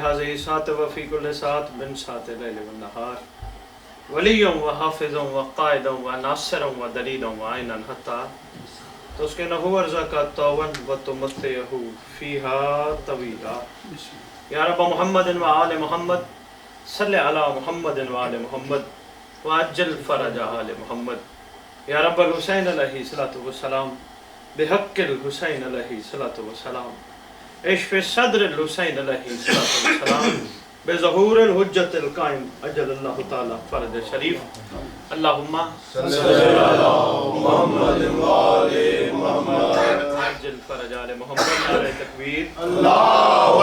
هذه ساعة وفي كل ساعة من ساعة الليل والنهار وليا وحافظا وقائدا وناصرا ودليلا وعينا حتى تسكنه رزقك طوعا وتمتعه فيها طويلا. يا رب محمد وآل محمد صل على محمد وآل محمد وعجل فرج آل محمد. يا رب الحسين عليه الصلاة والسلام بحق الحسين عليه الصلاة والسلام اشف صدر الحسين عليه الصلاة والسلام بظهور الحجة القائم أجل الله تعالى فرج الشريف. اللهم صل على محمد وآل محمد عجل فرج آل محمد. نعرہ تکبیر، اللہ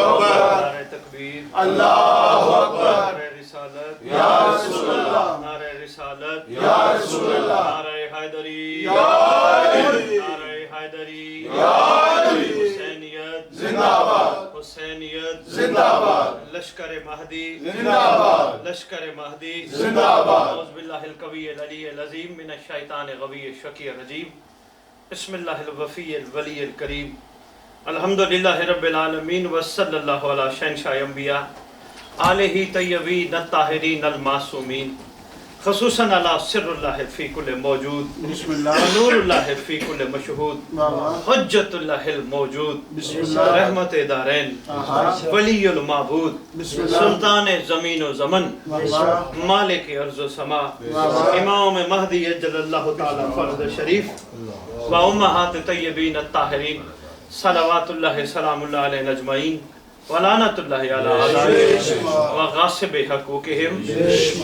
اکبر، نعرہ تکبیر، اللہ اکبر، نعرہ رسالت یا رسول اللہ، نعرہ رسالت یا رسول اللہ، نعرہ حیدری یا علی، نعرہ حیدری یا علی، حسینیت زندہ باد، حسینیت زندہ باد، لشکر مہدی زندہ باد، لشکر مہدی زندہ باد۔ اعوذ باللہ القوی العلی العظیم من الشیطان الغوی الشقی الرجیم. بسم اللہ الوفی الولی الکریم. الحمدللہ رب العالمین وصلی اللہ علی شہنشاہ انبیاء آلہ طیبین الطاہرین المعصومین خصوصاً علی سر اللہ فی کل موجود بسم اللہ، نور اللہ فی کل مشہود حجت اللہ الموجود بسم اللہ، رحمت دارین ولی المعبود بسم اللہ، سلطان زمین و زمن مالک ارض و سما امام مہدی اجل اللہ تعالی فرد شریف و امہات طیبین الطاہرین صلوات اللہ سلام اللہ علیہ اجمعین ولعنت اللہ علی اعدائہم وغاصب حقوقہم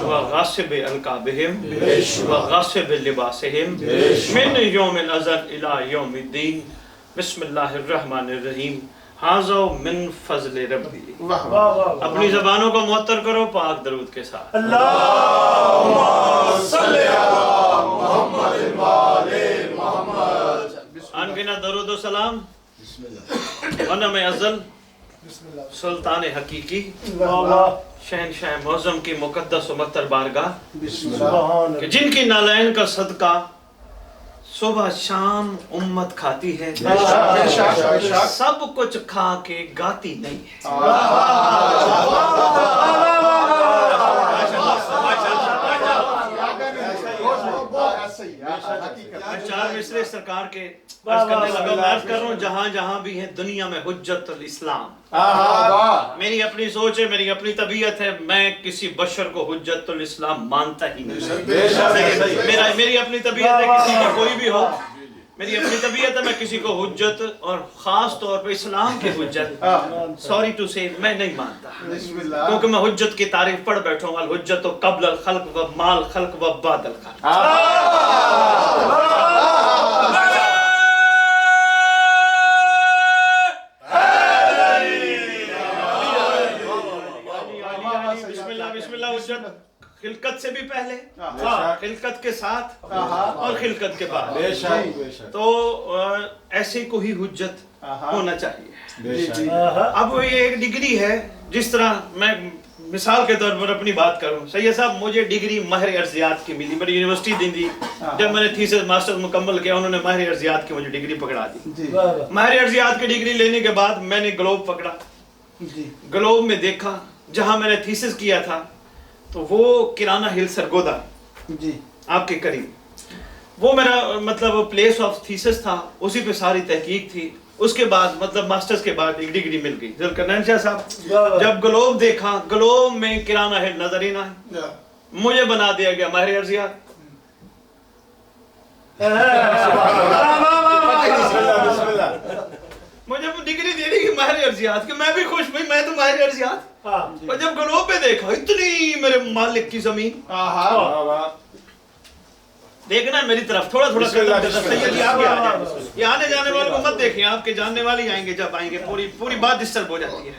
وغاصب القابہم وغاصب لباسہم من یوم الازل الی یوم الدین. بسم اللہ الرحمن الرحیم. حاضو من فضل ربی. اپنی زبانوں کو معطر کرو پاک درود کے ساتھ. اللہم صلی علی محمد وآل محمد. انگنا درود و سلام ونم ازل سلطان حقیقی شہنشاہ معظم کی مقدس و مطہر بارگاہ کہ جن کی نالین کا صدقہ صبح شام امت کھاتی ہے، سب کچھ کھا کے گاتی نہیں ہے. چار مصرے سرکار کے عرض کرنے لگا. میں عرض کر رہا ہوں جہاں جہاں بھی ہیں دنیا میں حجت الاسلام. میری اپنی سوچ ہے، میری اپنی طبیعت ہے، میں کسی بشر کو حجت الاسلام مانتا ہی نہیں. میری اپنی طبیعت ہے، کسی کا کوئی بھی ہو، میری اپنی طبیعت ہے، میں کسی کو حجت اور خاص طور پہ اسلام کے حجت سوری ٹو سے میں نہیں مانتا، کیونکہ میں حجت کی تعریف پڑھ بیٹھا ہوں. الحجت قبل الخلق و مال خلق و بعد الخلق. بسم اللہ حجت خلقت سے بھی پہلے، خلقت کے ساتھ اور خلقت کے بعد. تو ایسے کو ہی حجت ہونا چاہیے. اب یہ ایک ڈگری ہے، جس طرح میں مثال کے طور پر اپنی بات کروں. سید صاحب مجھے ڈگری ماہر ارضیات کی ملی، میری یونیورسٹی دیں دی. جب میں نے تھیسس ماسٹر مکمل کیا انہوں نے ماہر ارضیات کی مجھے ڈگری پکڑا دی. ماہر ارضیات کی ڈگری لینے کے بعد میں نے گلوب پکڑا. گلوب میں دیکھا جہاں میں نے تھیسس کیا تھا تو وہ کرانہ ہل سرگودا آپ کے قریب، وہ میرا مطلب پلیس آف تھیسس تھا، اسی پہ ساری تحقیق تھی. اس کے بعد مطلب ماسٹرز کے بعد ایک ڈگری مل گئی. ذوالقرنین شاہ صاحب جب گلوب دیکھا، گلوب میں کرانہ ہل نظر ہی نہ ہے، مجھے بنا دیا گیا ماہر ارضیات. مجھے ڈگری دے دی ماہر ارضیات کہ میں بھی خوش بھائی میں تو ماہر ارضیات. اور جب گلوب پہ دیکھا اتنی میرے مالک کی زمین، دیکھنا ہے میری طرف تھوڑا تھوڑا قدم دیتا. سید جی آگے آ جائیں، یہ آنے جانے والوں کو مت دیکھیں، آپ کے جاننے والے آئیں گے. جب آئیں گے پوری بات ڈسٹرب ہو جاتی ہے.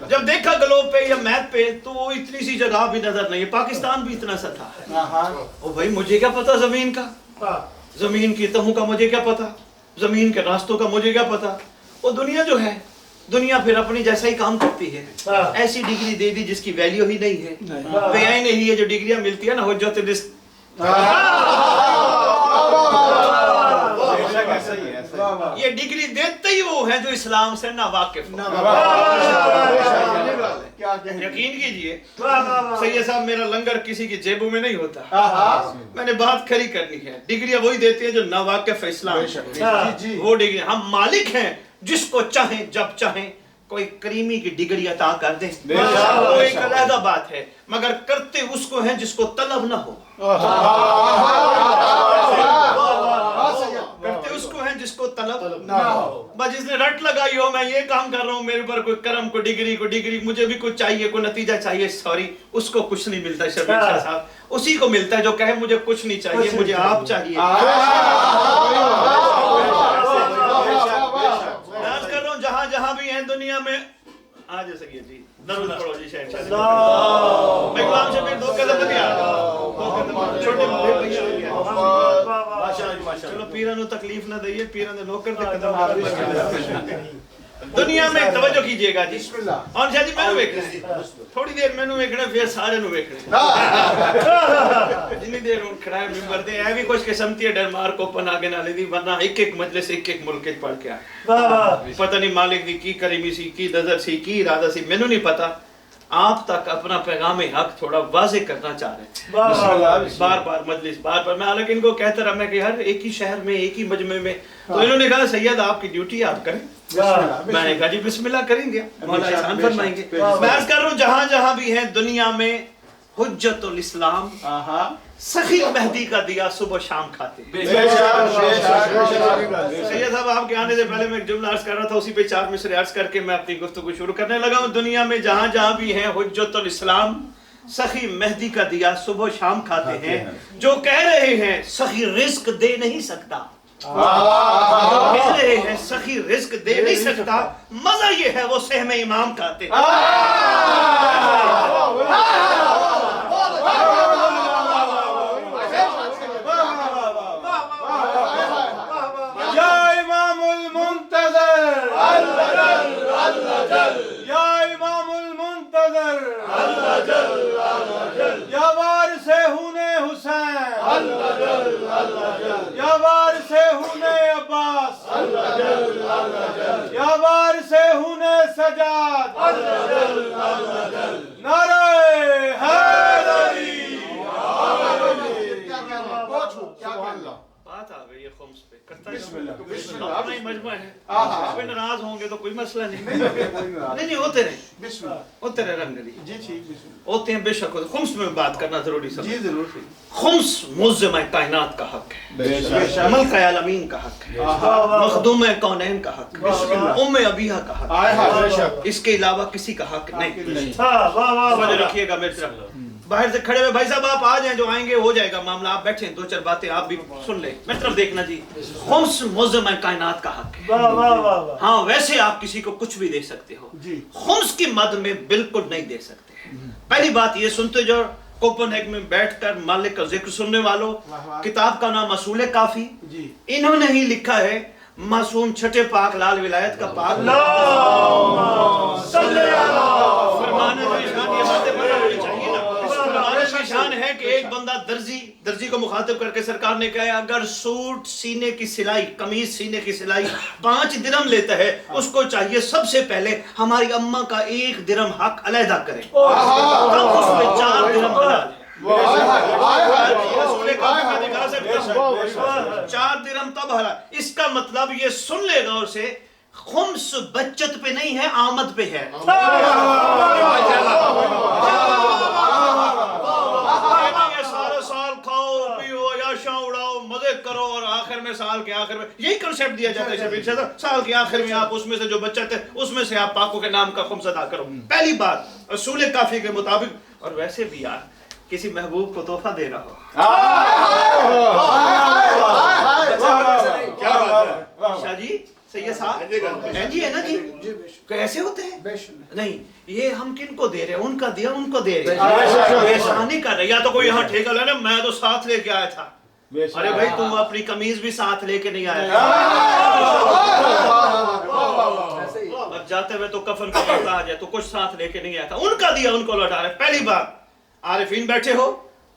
جب دیکھا گلوب پہ یا میپ پہ تو وہ اتنی سی جگہ بھی نظر نہیں ہے. پاکستان بھی اتنا سا تھا. او بھائی مجھے کیا پتا زمین کا، زمین کی تہوں کا مجھے کیا پتا، زمین کے راستوں کا مجھے کیا پتا. وہ دنیا جو ہے، دنیا پھر اپنی جیسا ہی کام کرتی ہے. ایسی ڈگری دے دی جس کی ویلیو ہی نہیں ہے. ویائی نہیں ہے جو ڈگریاں ملتی ہے نا حجت یہ ڈگری دیتے ہی وہ ہیں جو اسلام سے ناواقف ہو. یقین کیجئے سید صاحب میرا لنگر کسی کی جیبوں میں نہیں ہوتا. میں نے بات کھری کرنی ہے. ڈگریاں وہی دیتے ہیں جو ناواقف ہے اسلام سے. وہ ڈگری ہم مالک ہیں جس کو چاہیں جب چاہیں کوئی کریمی کی ڈگری عطا کر دیں. وہ ایک علیحدہ بات ہے مگر کرتے اس کو ہیں جس کو طلب نہ ہو. کرتے اس کو ہیں جس کو طلب نہ ہو. بس جس نے رٹ لگائی ہو میں یہ کام کر رہا ہوں میرے پر کوئی کرم کو ڈگری مجھے بھی کچھ چاہیے کوئی نتیجہ چاہیے سوری اس کو کچھ نہیں ملتا. شبیر شاہ صاحب اسی کو ملتا ہے جو کہے مجھے کچھ نہیں چاہیے مجھے آپ چاہیے. جہاں بھی ہیں دنیا میں آج سکیے جی درود پڑھو جی شہنشاہ میں غلام شبیر دو قدم لگے چھوٹے چلو پیرانو تکلیف نہ دئیے پیران دے نوکر دے قدم دنیا میں توجہ کیجئے گا جی. اور شاہ جی میں نو ویکھنا تھوڑی دیر میں نو ویکھنا پھر سارے نو ویکھنا جنی دیر ان کھڑائے ممبر دے اے بھی کچھ قسمتی ہے ڈنمارک اوپن آگے نہ لے دی ورنہ ایک ایک مجلس ایک ایک ملک پڑھ کے آئے. پتہ نہیں مالک دی کی کریمی سی کی نظر سی کی ارادہ سی میں نو نہیں پتا. آپ تک اپنا پیغام حق تھوڑا واضح کرنا چاہ رہے تھے. بار بار مجلس بار بار میں حالانکہ ان کو کہتا رہا میں کہ ہر ایک ہی شہر میں ایک ہی مجمع میں تو انہوں نے کہا سید آپ کی ڈیوٹی آپ کریں. میں نے کہا جی بسم اللہ کریں گے مولا احسان فرمائیں گے. میں عرض کر رہا ہوں جہاں بھی ہیں دنیا میں حجت الاسلام سخی مہدی کا دیا صبح شام کھاتے. سید صاحب آپ کے آنے سے پہلے میں ایک جملہ عرض کر رہا تھا اسی پہ 4 مصرے عرض کر کے میں اپنی گفتگو شروع کرنے لگا ہوں. دنیا میں جہاں بھی ہیں حجت الاسلام سخی مہدی کا دیا صبح شام کھاتے ہیں. جو کہہ رہے ہیں سخی رزق دے نہیں سکتا کہہ رہے ہیں سخی رزق دے نہیں سکتا مزہ یہ ہے وہ سہم امام کھاتے ہیں. یا وارث حسین یا وارث عباس یا وارث سجاد نعرہ حیدری. بات آ گئی ہے خمس پہ کرتا ہے اپنا ہی مجمع ہے. کوئی ناراض ہوں گے تو کوئی مسئلہ نہیں ہوتے رہے رنگ گلی ہوتے ہیں بے شک ہوتے. خمس میں بات کرنا ضروری سمجھ. خمس معظم کائنات کا حق ہے ملک عالمین کا حق ہے مخدوم کونین کا حق ہے ام ابیہ کا حق ہے. اس کے علاوہ کسی کا حق نہیں. سمجھ رکھیے گا میری طرف باہر سے کھڑے ہوئے بھائی صاحب آپ آ جائیں جو آئیں گے ہو جائے گا معاملہ. آپ بیٹھیں 2-4 باتیں آپ بھی سن لیں میری طرف دیکھنا جی. خمس معظم کائنات کا حق ہے. ہاں ویسے آپ کسی کو کچھ بھی دے سکتے ہو خمس کی مد میں بالکل نہیں دے سکتے. پہلی بات یہ سنتے جو کوپن ہیگ میں بیٹھ کر مالک کا ذکر سننے والوں کتاب کا نام اصول کافی انہوں نے ہی لکھا ہے معصوم چھٹے پاک لال ولایت کا پاک شان ہے کہ ایک بندہ درزی کو مخاطب کر کے سرکار نے کہا اگر سوٹ سینے کی سلائی قمیض سینے کی سلائی 5 درہم لیتا ہے اس کو چاہیے سب سے پہلے ہماری اماں کا 1 درہم حق علیحدہ کرے تب اس میں 4 درہم حلال ہے. 4 درہم تب حلال. اس کا مطلب یہ سن لے غور سے خمس بچت پہ نہیں ہے آمد پہ ہے. مزے کرو اور آخر میں سال کے آخر میں یہی کنسیپٹ دیا جاتا ہے شبیر شاہ سال کے آخر میں آپ اس میں سے جو بچت ہے اس میں سے آپ پاکوں کے نام کا خمس ادا کرو. پہلی بات اصول کافی کے مطابق. اور ویسے بھی یار کسی محبوب کو تحفہ دے رہا ہو شاہ جی سید صاحب جی ہے نا جی کیسے ہوتے ہیں نہیں یہ ہم کن کو دے رہے ہیں ان کا دیا ان کو دے رہے ہیں ایسا نہیں کر رہے. یا تو کوئی یہاں ٹھیکہ لینا میں تو ساتھ لے کے آیا تھا. ارے بھائی تم اپنی قمیض بھی ساتھ لے کے نہیں آیا اب جاتے ہوئے تو کفن کا پڑتا آ جائے تو کچھ ساتھ لے کے نہیں آیا تھا. ان کا دیا ان کو لوٹا رہے. پہلی بات عارفین بیٹھے ہو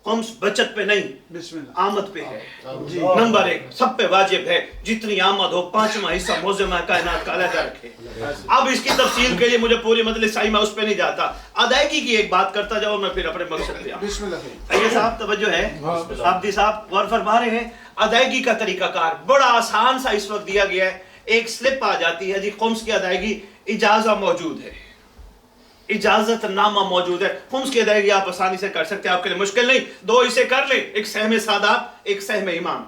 खुम्स बचत पे नहीं, बिस्मिल्लाह, आमद पे है। नंबर 1 सब पे वाजिब है, जितनी आमद हो 5वां हिस्सा मौज़िमा कायनात का अलग रखे। अब इसकी तफसील के लिए मुझे पूरी मजलिस आई, मैं उस पे नहीं जाता, अदायगी की एक बात करता जाऊं, मैं फिर अपने मकसद पे आऊं। ये साहब तवज्जो है, आब्दी साहब गौर फरमा रहे हैं, अदायगी का तरीकाकार बड़ा आसान सा इस वक्त दिया गया है। एक स्लिप आ जाती है जी, खुम्स की अदायगी, इजाज़त मौजूद है, इजाजत नामा मौजूद है, खुम्स की अदायगी आप आसानी से कर सकते हैं, आपके लिए मुश्किल नहीं। 2 हिस्से कर लें, एक सहम सादात, एक सहम इमाम।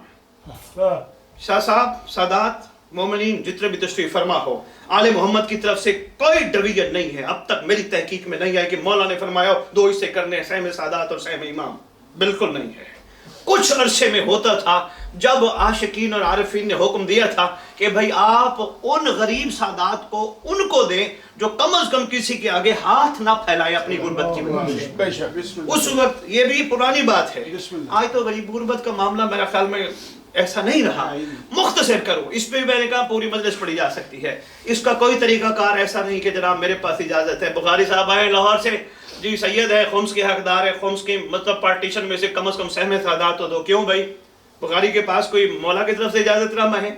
शाह साहब, सादात, मोमिनीन जितने भी तशरीफ फरमा हो, आले मोहम्मद की तरफ से कोई डिवीजन नहीं है, अब तक मेरी तहकीक में नहीं है कि मौला ने फरमाया 2 हिस्से करने हैं, सहम सादात और सहम इमाम, बिल्कुल नहीं है। कुछ अरसे में होता था जब आशिकीन और आरिफीन ने हुक्म दिया था कि भाई आप उन गरीब सादात को उनको दें जो कम अज कम किसी के आगे हाथ ना फैलाए अपनी गुर्बत की वजह। उस वक्त ये भी पुरानी बात है, आज तो गरीब गुर्बत का मामला मेरा ख्याल में ऐसा नहीं रहा। मुख्तसर करो, इस पे भी मैंने कहा पूरी मजलिस पढ़ी जा सकती है, इसका कोई तरीकाकार ऐसा नहीं कि जनाब मेरे पास इजाजत है। बुखारी साहब आए लाहौर से, जी सैयद है, खुम्स के हकदार है, खुम्स की मतलब पार्टीशन में से कम सहम सादात तो दो। क्यों भाई, बुखारी के पास कोई मौला की तरफ से इजाजतनामा है?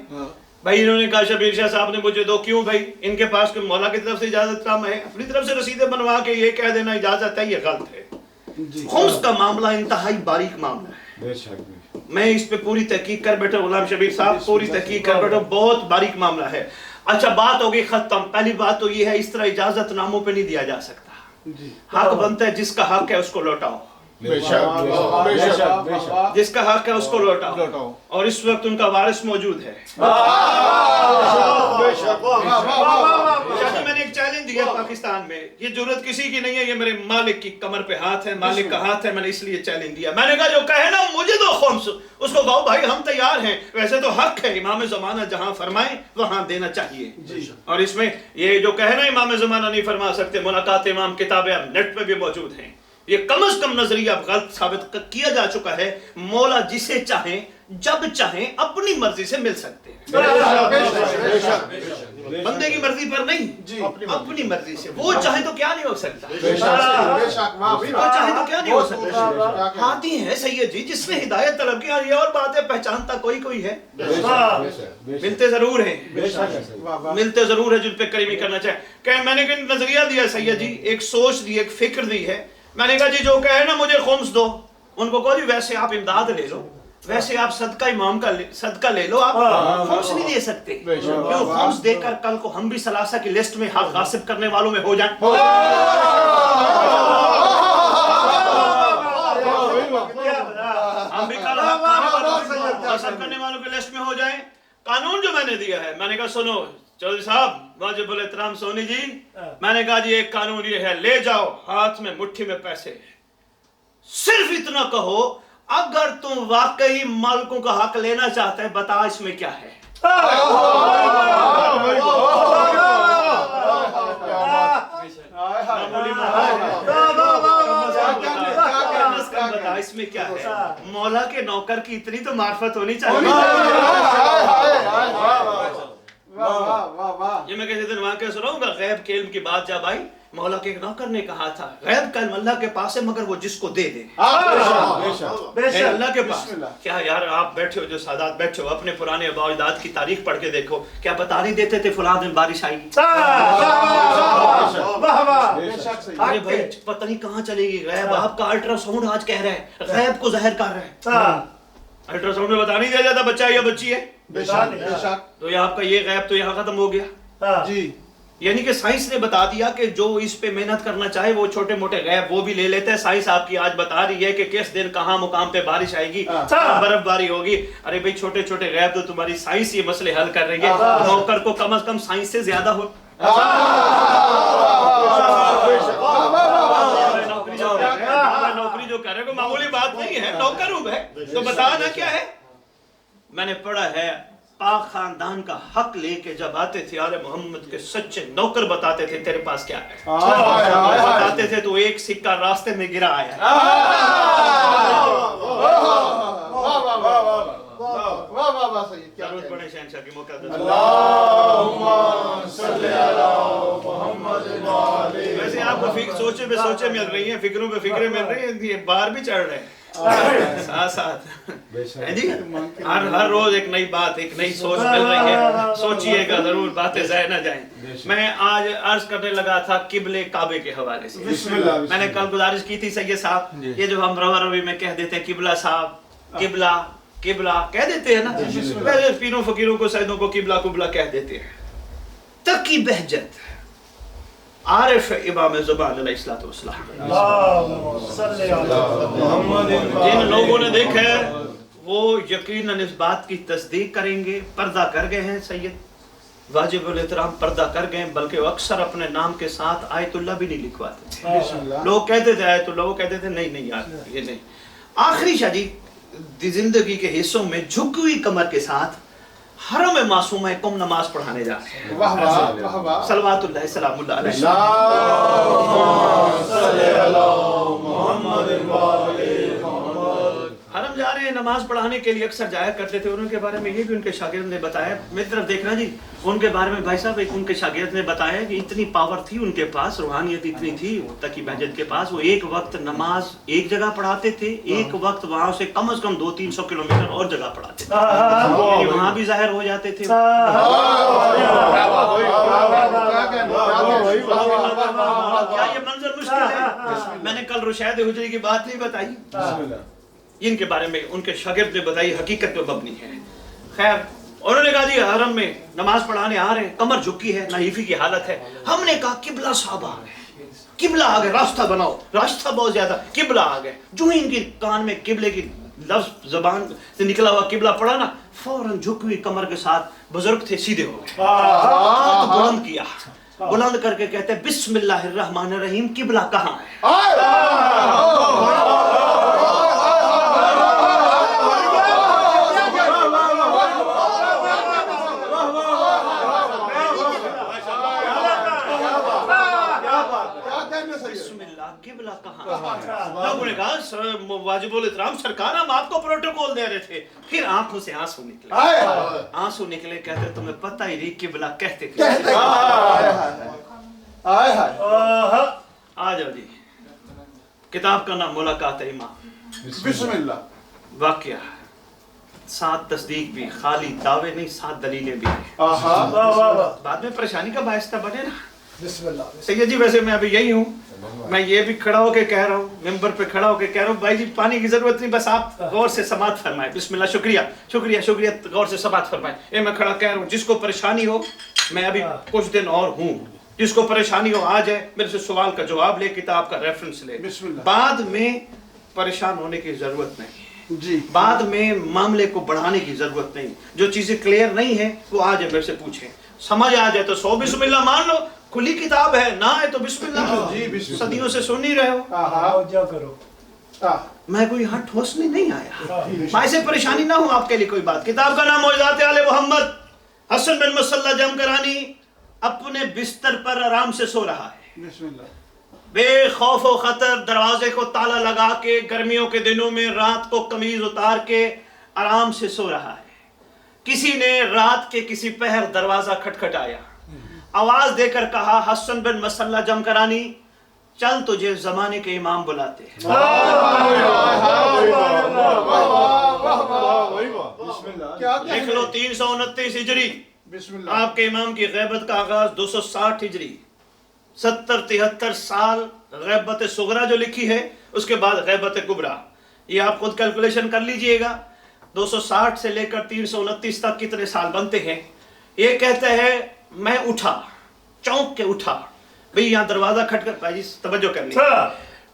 भाई इन्होंने कहा शबीर शाह साहब ने मुझे दो। क्यों भाई, इनके पास कोई मौला की तरफ से इजाजतनामा है? अपनी तरफ से रसीदें बनवा के ये कह देना इजाजत है, ये गलत है। खुम्स का मामला इंतहाई बारीक मामला है, मैं इस पे पूरी तहकीक कर बैठा, गुलाम शबीर साहब पूरी तहकीक कर बैठा, बहुत बारीक मामला है। अच्छा बात हो गई खत्म। पहली बात तो ये है, इस तरह इजाजत नामों पे नहीं दिया जा सकता, हक बनता है, जिसका हक है उसको लौटाओ, जिसका हक है उसको लौटाओ, और इस वक्त उनका वारिस मौजूद है। मैंने एक चैलेंज दिया पाकिस्तान में, ये जरूरत किसी की नहीं है, ये मेरे मालिक की कमर पे हाथ है, मालिक का हाथ है, मैंने इसलिए चैलेंज दिया। मैंने कहा जो कहे ना मुझे दो खुम्स, उसको कहो भाई हम तैयार हैं, वैसे तो हक है, इमाम ज़माना जहां फरमाए वहां देना चाहिए। और इसमें ये जो कहे ना इमाम ज़माना नहीं फरमा सकते, मुलाकात इमाम किताबें नेट पे भी मौजूद हैं, ये कम से कम नजरिया गलत साबित किया जा चुका है। मौला जिसे चाहे जब चाहे अपनी मर्जी से मिल सकते हैं, बंदे की मर्जी पर नहीं, अपनी मर्जी से। वो चाहे तो क्या नहीं हो सकता, वो चाहे तो क्या नहीं हो सकता। हाथी है सैयद जी, जिसने हिदायत तलब की, ये और बात है पहचानता कोई कोई है, मिलते जरूर हैं, मिलते जरूर है जिन पे करीमी करना चाहे। मैंने एक नजरिया दिया सैयद जी, एक सोच दी, एक फिक्र दी है। मैंने कहा जी जो कहे ना मुझे खुम्स दो, उनको कहो जी वैसे आप इमदाद ले लो, वैसे आप सदका इमाम का सदका ले लो, आप खुम्स नहीं दे सकते। क्यों? खुम्स देकर कल को हम भी सलासा की लिस्ट में हक हासिल करने वालों में हो जाएं। हम भी कल हक हासिल करने वालों की लिस्ट में हो जाएं। कानून जो मैंने दिया है, मैंने कहा सुनो चौधरी साहब, वाजिबुल एहतराम सोनी जी, मैंने कहा जी एक कानून ये है, ले जाओ हाथ में मुट्ठी में पैसे, सिर्फ इतना कहो अगर तुम वाकई मालिकों का हक लेना चाहते हैं बता इसमें क्या है। बता इसमें क्या है। मौला के नौकर की इतनी तो मार्फत होनी चाहिए। ये मैं किसी दिन वाक़या सुनाऊंगा, गैब के इल्म की बात जब आई, मौला के एक नौकर ने कहा था गैब का इल्म अल्लाह के पास है मगर वो जिसको दे दे, अल्लाह के पास। क्या यार आप बैठे हो, जो सादात बैठे हो, अपने पुराने आबा अजदाद की तारीख पढ़ के देखो, क्या बता नहीं देते थे फलां दिन बारिश आएगी? अरे भाई पता नहीं कहाँ चलेगी गैब, आपका अल्ट्रासाउंड आज कह रहा है, गैब को ज़ाहिर कर रहा है। अल्ट्रासाउंड में बता नहीं दिया जाता बच्चा या बच्ची है, तो ये आपका ये गैब तो यहाँ खत्म हो गया जी। यानी कि साइंस ने बता दिया कि जो इस पे मेहनत करना चाहे वो छोटे मोटे गैब वो भी ले लेते हैं। साइंस आपकी आज बता रही है कि किस दिन कहाँ मुकाम पे बारिश आएगी, बर्फबारी होगी। अरे भाई छोटे छोटे गैब तो तुम्हारी साइंस ये मसले हल कर रही है, नौकर को कम से कम साइंस से ज्यादा हो। नौकरी जो कर रहे को मामूली बात नहीं है, नौकर हूं मैं, तो बता ना क्या है। मैंने पढ़ा है पाक खानदान का हक लेके जब आते थे आले मोहम्मद के सच्चे नौकर बताते थे तेरे पास क्या है, बताते थे तो एक सिक्का रास्ते में गिरा आया। वैसे आपको सोचे पे सोचे मिल रही है, फिक्रों पे फिक्रे मिल रही है, बाहर भी चढ़ रहे हैं। साथ साथ है जी। हर रोज एक नई बात, एक नई सोच मिल रही है, सोचिएगा जरूर, बातें ज़ाया ना जाएं। मैं आज अर्ज करने लगा था किबले काबे के हवाले से। मैंने कल गुजारिश की थी सैयद साहब, ये जो हम रवा रवी में कह देते हैं किबला साहब, किबला किबला कह देते हैं ना, पहले पीरों फकीरों को सैयदों को किबला कुबला कह देते हैं। तकी बहजत आरिफ इमाम ज़ुबान अलैहिस्सलातु वस्सलाम, जिन लोगों ने देखा है वो यकीनन इस बात की तस्दीक करेंगे। पर्दा कर गए हैं सैयद, वाजिबुल एहतराम पर्दा कर गए, बल्कि वो अक्सर अपने नाम के साथ आयतुल्लाह भी नहीं लिखवाते थे। लोग कहते थे आयतुल्लाह, वो कहते थे नहीं नहीं यार ये नहीं। आखिरी शादी जिंदगी के हिस्सों में झुकी हुई कमर के साथ हरम में मासूम है कम नमाज पढ़ाने जा रहे हैं। वाह वाह वाह वाह, सलवातुल्लाह सलामुल्लाह अलैहि हरम जा रहे हैं नमाज पढ़ाने के लिए, अक्सर जाया करते थे। उनके बारे में ये भी उनके शागिर्द ने बताया, मेरी तरफ देखना जी, उनके बारे में भाई साहब एक उनके शागिर्द ने बताया कि इतनी पावर थी उनके पास, रूहानियत इतनी थी तकी बहजत के पास, वो एक वक्त नमाज एक जगह पढ़ाते थे, एक वक्त वहां से कम 200-300 किलोमीटर और जगह पढ़ाते थे, वहां भी जाहिर हो जाते थे। क्या ये मंजर मुश्किल है? मैंने कल रुशैद हुजरी की बात नहीं बताई, इनके बारे में उनके शागिर्द ने बताई, हकीकत पे मबनी है। खैर उन्होंने कहा जी हरम में नमाज पढ़ाने आ रहे हैं, कमर झुकी है, नाइफी की हालत है। हमने कहा किबला साहब आ गए, किबला आ गए, रास्ता बनाओ, रास्ता बहुत ज्यादा, किबला आ गए। जो ही इनके कान में किबले की लफ्ज जबान से निकला हुआ किबला पड़ा ना, फौरन झुकी हुई कमर के साथ बुजुर्ग थे सीधे हो गए, हाथ बुलंद किया, बुलंद करके कहते बिस्मिल्लाहिर्रहमानिर्रहीम, किबला कहाँ है? किबला कहाँ? लोगों ने कहा वाजिबुल इहतराम सरकार हम आपको प्रोटोकॉल दे रहे थे। फिर आंखों से आंसू निकले, आंसू निकले, कहते तुम्हें पता ही नहीं किबला कहते थे। आ जाओ जी, किताब का नाम मुलाकात इमाम, बिस्मिल्लाह। वाकया 7 तस्दीक भी, खाली दावे नहीं 7 दलीलें भी हैं। बाद में परेशानी का बायस बने ना। सैयद जी वैसे मैं अभी यही हूँ, मैं ये भी खड़ा होके कह रहा हूँ, मेंबर पे खड़ा होके कह रहा हूँ, भाई जी पानी की जरूरत नहीं, बस आप गौर से समात फरमाएं। बिस्मिल्लाह, शुक्रिया शुक्रिया शुक्रिया, गौर से समात फरमाएं। ये मैं खड़ा कह रहा हूँ, जिसको परेशानी हो, मैं अभी कुछ दिन और हूँ, जिसको परेशानी हो आ जाए, मेरे से सवाल का जवाब ले, किताब का रेफरेंस ले, बाद में परेशान होने की जरूरत नहीं जी, बाद में मामले को बढ़ाने की जरूरत नहीं। जो चीजें क्लियर नहीं है वो आ जाए मेरे से पूछें, समझ आ जाए तो 100 बिस्मिल्लाह मान लो, खुली किताब है, ना है तो बिस्मिल्लाह। जी, बिस्मिल्लाह। सदियों से सुन ही रहे हो। क्या करो, मैं कोई यहाँ ठोसने नहीं आया, मैं ऐसे परेशानी ना हो आपके लिए कोई बात। किताब का नाम मौजज़ात आले मोहम्मद। हसन बिन मसल्ला जमकरानी अपने बिस्तर पर आराम से सो रहा है, बेखौफ व खतर, दरवाजे को ताला लगा के, गर्मियों के दिनों में रात को कमीज उतार के आराम से सो रहा है। किसी ने रात के किसी पहर दरवाजा खटखटाया, आवाज देकर कहा, हसन बिन मसल्ला जमकरानी चल तुझे जमाने के इमाम बुलाते हैं। लिख लो 329 हिजरी, आपके इमाम की गैबत का आगाज 260 हिजरी, 70-73 साल गैबत सुगरा जो लिखी है, उसके बाद गैबत कुबरा। ये आप खुद कैलकुलेशन कर लीजिएगा, 260 से लेकर 329 तक कितने साल बनते हैं। ये कहते हैं मैं उठा, चौंक के उठा, भाई यहाँ दरवाजा खटखट, भाई जी तवज्जो करनी,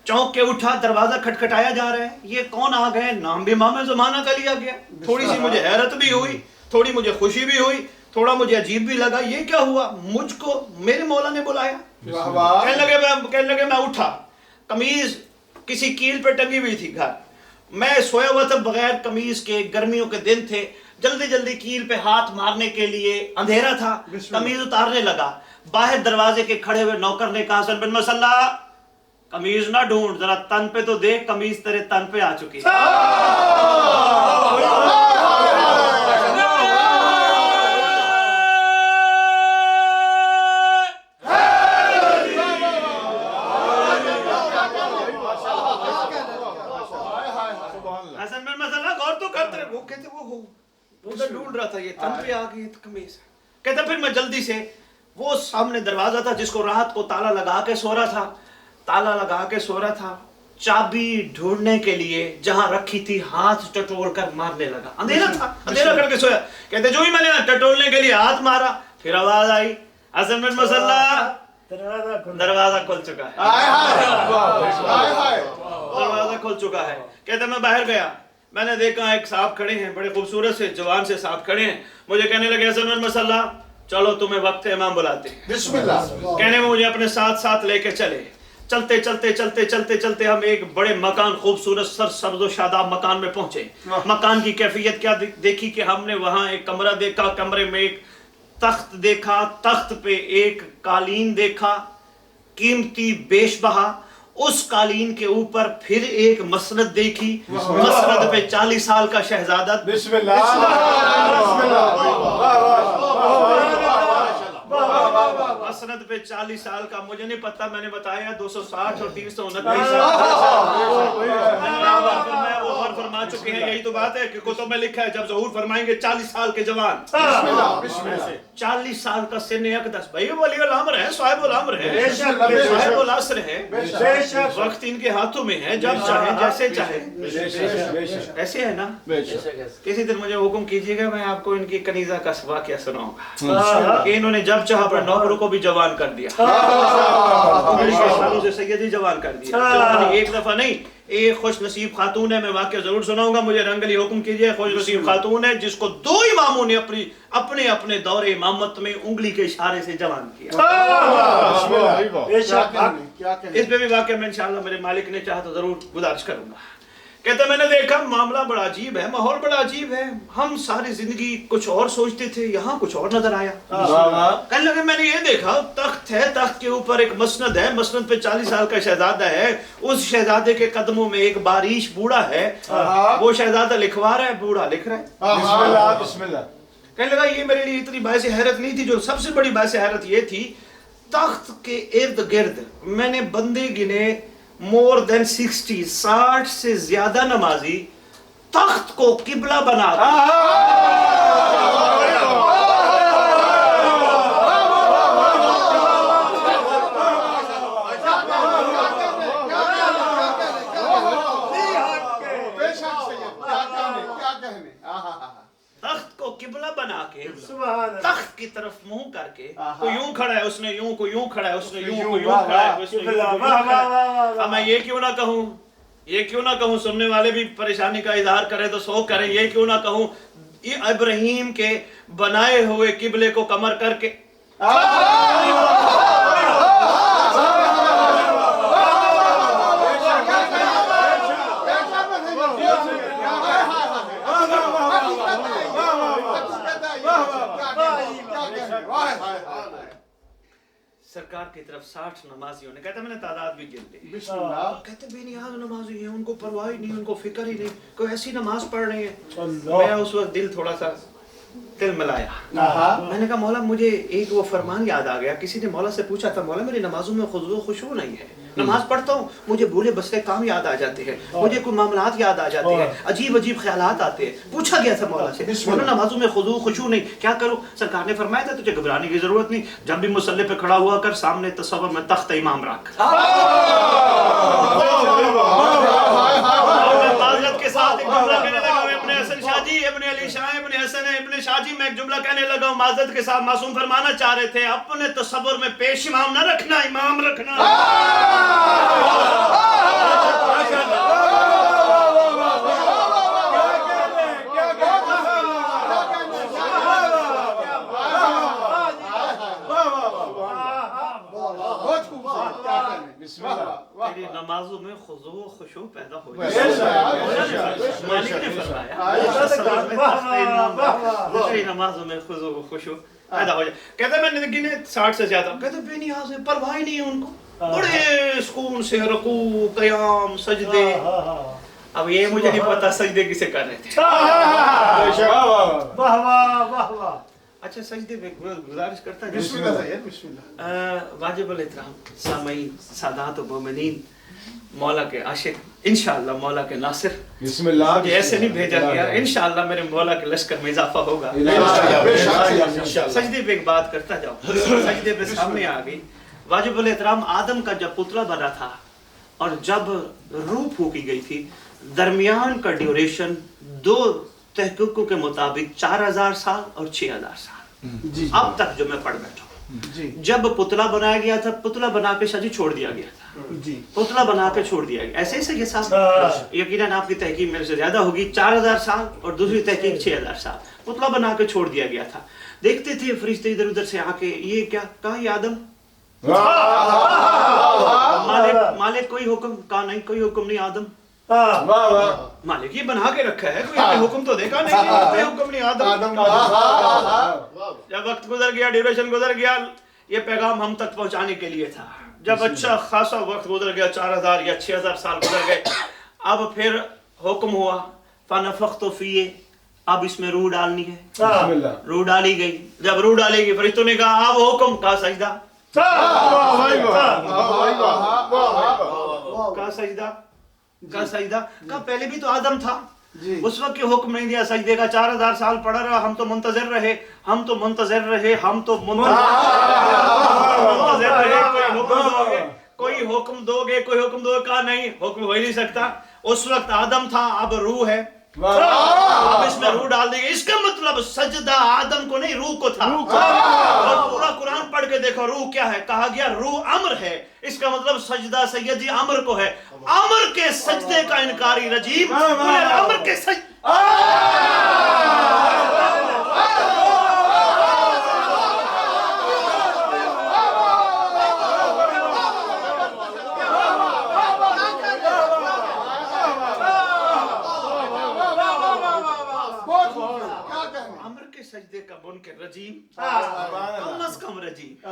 चौंक के उठा, दरवाजा खटखटाया जा रहा है, ये कौन आ गए, नाम भी इमाम ज़माना का लिया गया। थोड़ी सी मुझे हैरत भी हुई, थोड़ी मुझे खुशी भी हुई, थोड़ा मुझे अजीब भी लगा, ये क्या हुआ, मुझको मेरे मौला ने बुलाया। कहने लगे मैं उठा, कमीज किसी कील पे टंगी हुई थी घर, मैं सोया हुआ था बगैर कमीज के, गर्मियों के दिन थे, जल्दी जल्दी कील पे हाथ मारने के लिए, अंधेरा था, कमीज उतारने लगा। बाहर दरवाजे के खड़े हुए नौकर ने कहा, हसन बिन मसल्ला कमीज ना ढूंढ, जरा तन पे तो देख, कमीज तेरे तन पे आ चुकी है। उधर ढूंढ रहा था, ये तन पे आ गई कमीज। कहता फिर मैं जल्दी से, वो सामने दरवाजा था जिसको रात को ताला लगा के सो रहा था, ताला लगा के सो रहा था, चाबी ढूंढने के लिए जहां रखी थी हाथ टटोल कर मारने लगा। अंधेरा था, अंधेरा करके सोया। कहते जो ही मैंने टटोलने के लिए हाथ मारा, फिर आवाज आई हसन बिन मुसल्ला, दरवाजा खुल चुका है, दरवाजा खुल चुका है। कहते मैं बाहर गया, मैंने देखा एक साहब खड़े हैं, बड़े खूबसूरत से जवान से साहब खड़े हैं। मुझे कहने लगे हसन बिन मुसल्ला चलो तुम्हें वक्त है, इमाम बुलाते हैं। कहने में मुझे अपने साथ साथ लेके चले। चलते चलते चलते चलते चलते हम एक बड़े मकान, खूबसूरत सरसब्ज़ व शादाब मकान में पहुंचे। मकान की कैफियत क्या देखी कि हमने वहां एक कमरा देखा, कमरे में एक तख्त देखा, तख्त पे एक कालीन देखा कीमती बेशबहा, उस कालीन के ऊपर फिर एक मसनद देखी, मसनद पे 40 साल का शहजादा। मसनद पे 40 साल का, मुझे नहीं पता, मैंने बताया 260 और 329 वो फरमा चुके हैं। यही तो बात है कि कुतुब में लिखा है जब ज़हूर फरमाएंगे 40 साल के जवान, 40 साल का सिन अक़दस। भाई वलीउल अम्र है, साहिबुल अम्र है, साहिबुल असर है, वक्त इनके हाथों में है, जब चाहे जैसे चाहे। ऐसे है ना। किसी दिन मुझे हुक्म कीजिएगा, मैं आपको इनकी कनीज़ा का वाक़या सुनाऊंगा कि इन्होंने जब चाहा अपने नौकरों को भी जवान कर दिया, सालों से सैयदी जवान कर दिया। एक दफा नहीं, एक खुश नसीब खातून है, मैं वाक़या जरूर सुनाऊंगा, मुझे रंगली हुक्म कीजिए। खुश नसीब खातून है जिसको 2 इमामों ने अपने अपने दौरे इमामत में उंगली के इशारे से जवान किया। इस पे भी वाक़या मैं इंशाअल्लाह मेरे मालिक ने चाहा तो जरूर गुजारिश करूंगा। कहते मैंने देखा मामला बड़ा अजीब है, माहौल बड़ा अजीब है। हम सारी जिंदगी कुछ और सोचते थे, यहाँ कुछ और नजर आया। कहने लगे मैंने ये देखा तख्त है, तख्त के ऊपर एक मसनद है, मसनद पे 40 साल का शहजादा है, उस शहजादे के कदमों में एक बारिश बूढ़ा है, वो शहजादा लिखवा रहा है, बूढ़ा लिख रहा है। बिस्मिल्लाह। कहने लगा ये मेरे लिए इतनी बायस हैरत नहीं थी, जो सबसे बड़ी बायस हैरत ये थी तख्त के इर्द गिर्द मैंने बंदे गिने मोर देन 60 से ज्यादा नमाजी तख्त को किबला बना तख्त को किबला बना के तख्त की तरफ मुंह करके, कोई यूं खड़ा है उसने यूं, कोई यूं खड़ा है उसने यूं, कोई यूं खड़ा है उसने यूं। अब मैं ये क्यों ना कहूं, ये क्यों ना कहूं, सुनने वाले भी परेशानी का इजहार करें तो सो करें, ये क्यों ना कहूं ये इब्राहीम के बनाए हुए किबले को कमर करके सरकार की तरफ 60 नमाजियों ने, कहते मैंने तादाद भी गिन ली, कहते बेनियाज नमाजी हैं, उनको परवाह ही नहीं, उनको फिक्र ही नहीं, कोई ऐसी नमाज पढ़ रही है। मैं उस वक्त दिल थोड़ा सा दिल मिलाया, मैंने कहा मौला मुझे एक वो फरमान याद आ गया। किसी ने मौला से पूछा था मौला मेरी नमाजों में खुशू खुशू नहीं है, नमाज पढ़ता हूँ मुझे भूले बसरे काम याद आ जाते हैं, मुझे कोई मामलात याद आ जाते हैं, अजीब अजीब ख्यालात आते हैं। पूछा गया था मौला से मौला नमाजों में खुशू खुशू नहीं, क्या करूँ? सरकार ने फरमाया था तुझे घबराने की जरूरत नहीं, जब भी मुसल्ले पे खड़ा हुआ कर सामने तस्वर में तख्त इमाम रख। के साथ एक जुमला कहने लगा, इब्ने हसन शाजी, इब्ने अली शाह, इब्ने हसन, इब्ने शाजी, मैं एक जुमला कहने लगा, माजरत के साथ मासूम फरमाना चाह रहे थे, अपने तस्वर में पेश इमाम ना रखना, इमाम रखना। तेरी नमाजों में खुशू खुशू पैदा हो जाए। मालिक ने फरमाया तेरी नमाजों में खुशू खुशू पैदा हो जाए। कहते मैंने गिने 60 से ज्यादा, कहते बेनियाज है, परवाह ही नहीं है उनको, बड़े सुकून से रुकू क़याम सजदे। अब ये मुझे नहीं पता सजदे किसे कर रहे थे। वाह वाह वाह वाह। अच्छा सजदे में गुजारिश करता है वाजिबुल एहतराम सामईन सादात व मोमिनीन, مولا کے عاشق انشاءاللہ مولا کے ناصر بسم اللہ مجھے ایسے نہیں بھیجا گیا انشاءاللہ میرے مولا کے لشکر میں اضافہ ہوگا سجدے پہ ایک بات کرتا جاؤ سجدے پہ سامنے آ گئی واجب الاحترام آدم کا جب پتلا بنا تھا اور جب روح پھونکی گئی تھی درمیان کا ڈیوریشن 2 تحقیقوں کے مطابق 4000 سال اور 6000 سال اب تک جو میں پڑھ بیٹھا ہوں جب پتلا بنایا گیا تھا پتلا بنا کے شاید چھوڑ دیا گیا تھا پتلا بنا کے چھوڑ دیا گیا ایسے یہ صاحب یقیناً آپ کی تحقیق میرے سے زیادہ ہوگی 4000 سال اور دوسری تحقیق 6000 سال پتلا بنا کے چھوڑ دیا گیا تھا دیکھتے تھے فرشتے ادھر ادھر سے آ کے یہ کیا کہا یہ آدم مالک کوئی حکم کہا نہیں کوئی حکم نہیں آدم مالک یہ بنا کے رکھا ہے کوئی حکم تو دیکھا نہیں کوئی حکم نہیں آدم جب وقت گزر گیا ڈیوریشن گزر گیا یہ پیغام ہم تک پہنچانے کے لیے تھا جب اچھا خاصا وقت گزر گیا 4000 یا 6000 سال گزر گئے اب پھر حکم ہوا فنفخت فیہ اب اس میں روح ڈالنی ہے روح ڈالی گئی جب روح ڈالی گئی فرشتوں نے کہا اب حکم کا سجدہ کا سجدہ کا سجدہ کا پہلے بھی تو آدم تھا اس وقت یہ حکم نہیں دیا سجدے کا 4000 سال پڑا رہا ہم تو منتظر رہے ہم تو منتظر رہے کوئی حکم دو گے کوئی حکم دو کہا نہیں حکم ہو ہی نہیں سکتا اس وقت آدم تھا اب روح ہے اب اس میں روح ڈال دیں گے اس کا مطلب سجدہ آدم کو نہیں روح کو تھا اور پورا قرآن پڑھ کے دیکھو روح کیا ہے کہا گیا روح امر ہے اس کا مطلب سجدہ سیدی امر کو ہے امر کے سجدے کا انکاری رجیم امر کے سجدے کا منکر رجیم کم از کم رجیم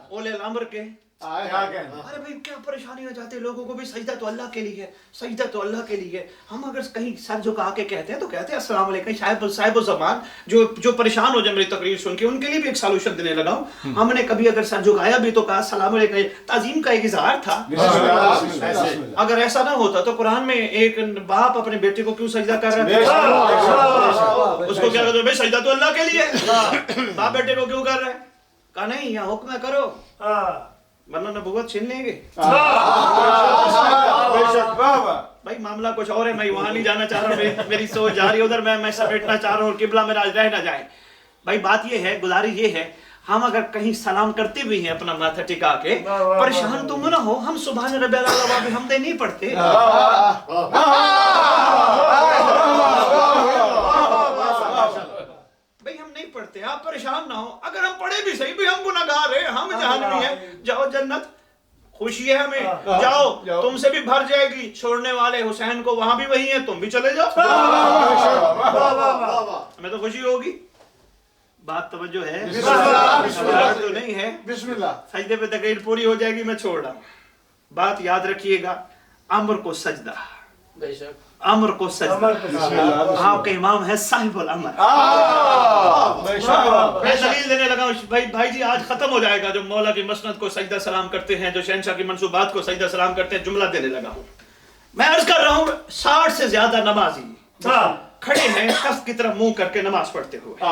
اولے الامر کے ارے بھائی کیا پریشانی ہو جاتی ہے لوگوں کو بھی سجدہ تو اللہ کے لیے سجدہ تو اللہ کے لیے ہم اگر کہیں سر جھکا کے کہتے ہیں تو کہتے ہیں السلام علیکم صاحب الزمان جو پریشان ہو جائے میری تقریر سن کے ان کے لیے بھی ایک سالوشن دینے لگا ہوں ہم نے کبھی اگر سر جھکایا بھی تو کہا السلام علیکم تعظیم کا ایک اظہار تھا اگر ایسا نہ ہوتا تو قرآن میں ایک باپ اپنے بیٹے کو کیوں سجدہ کر رہا ہے اس کو کیا کہتے ہیں بھائی سجدہ تو اللہ کے لیے باپ بیٹے کو کیوں کر رہا ہے کہا نہیں یہاں حکم کرو ورنہ نبوت چھین لیں گے بھائی معاملہ کچھ اور ہے میں وہاں نہیں جانا چاہ رہا میری سوچ جا رہی ہے ادھر میں سمیٹنا چاہ رہا ہوں قبلہ میرا رہ نہ جائے بھائی بات یہ ہے گزارش یہ ہے ہم اگر کہیں سلام کرتے بھی ہیں اپنا ماتھا ٹکا کے پریشان تم نہ ہو ہم سبحان ربی الاعلیٰ بحمدہ نہیں پڑھتے بھئی ہم نہیں پڑھتے آپ پریشان نہ ہو اگر ہم پڑھے بھی صحیح بھی ہم گناہگار ہیں ہم جہنمی ہیں جاؤ جنت خوشی ہے ہمیں جاؤ تم سے بھی بھر جائے گی چھوڑنے والے حسین کو وہاں بھی وہی ہیں تم بھی چلے جاؤ ہمیں تو خوشی ہوگی بات توجہ ہے تو نہیں ہے بسم اللہ سجدے پہ تقریر پوری ہو جائے گی میں چھوڑ رہا ہوں بات یاد رکھیے گا امر کو سجدہ امر کو سجدہ آپ کے امام ہے صاحب الامر میں دلیل دینے لگا ہوں بھائی جی آج ختم ہو جائے گا جو مولا کی مسند کو سجدہ سلام کرتے ہیں جو شہنشاہ کی منصوبات کو سجدہ سلام کرتے ہیں جملہ دینے لگا ہوں میں عرض کر رہا ہوں 60 سے زیادہ نمازی کھڑے ہیں کف کی طرف منہ کر کے نماز پڑھتے ہوئے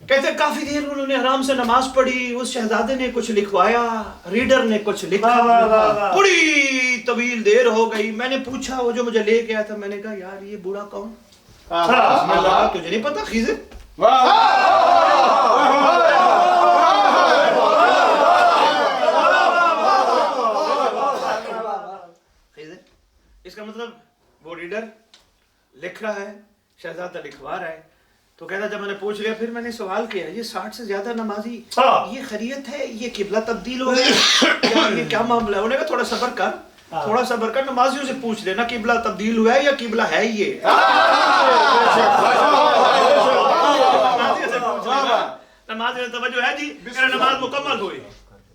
کہتے کافی دیر انہوں نے آرام سے نماز پڑھی اس شہزادے نے کچھ لکھوایا ریڈر نے کچھ لکھا بڑی طویل دیر ہو گئی میں نے پوچھا وہ جو مجھے لے کے آیا تھا میں نے کہا یار یہ بوڑھا کون تجھے نہیں پتا خضر اس کا مطلب وہ ریڈر لکھ رہا ہے شہزادہ لکھوا رہا ہے تو کہتا جب میں نے پوچھ لیا پھر میں نے سوال کیا یہ 60 سے زیادہ نمازی یہ خیریت ہے یہ قبلہ تبدیل ہو گیا یہ کیا معاملہ ہے انہوں نے کہا تھوڑا صبر کر نمازیوں سے پوچھ لینا قبلہ تبدیل ہوا ہے یا قبلہ ہے یہ نماز میں توجہ ہے جی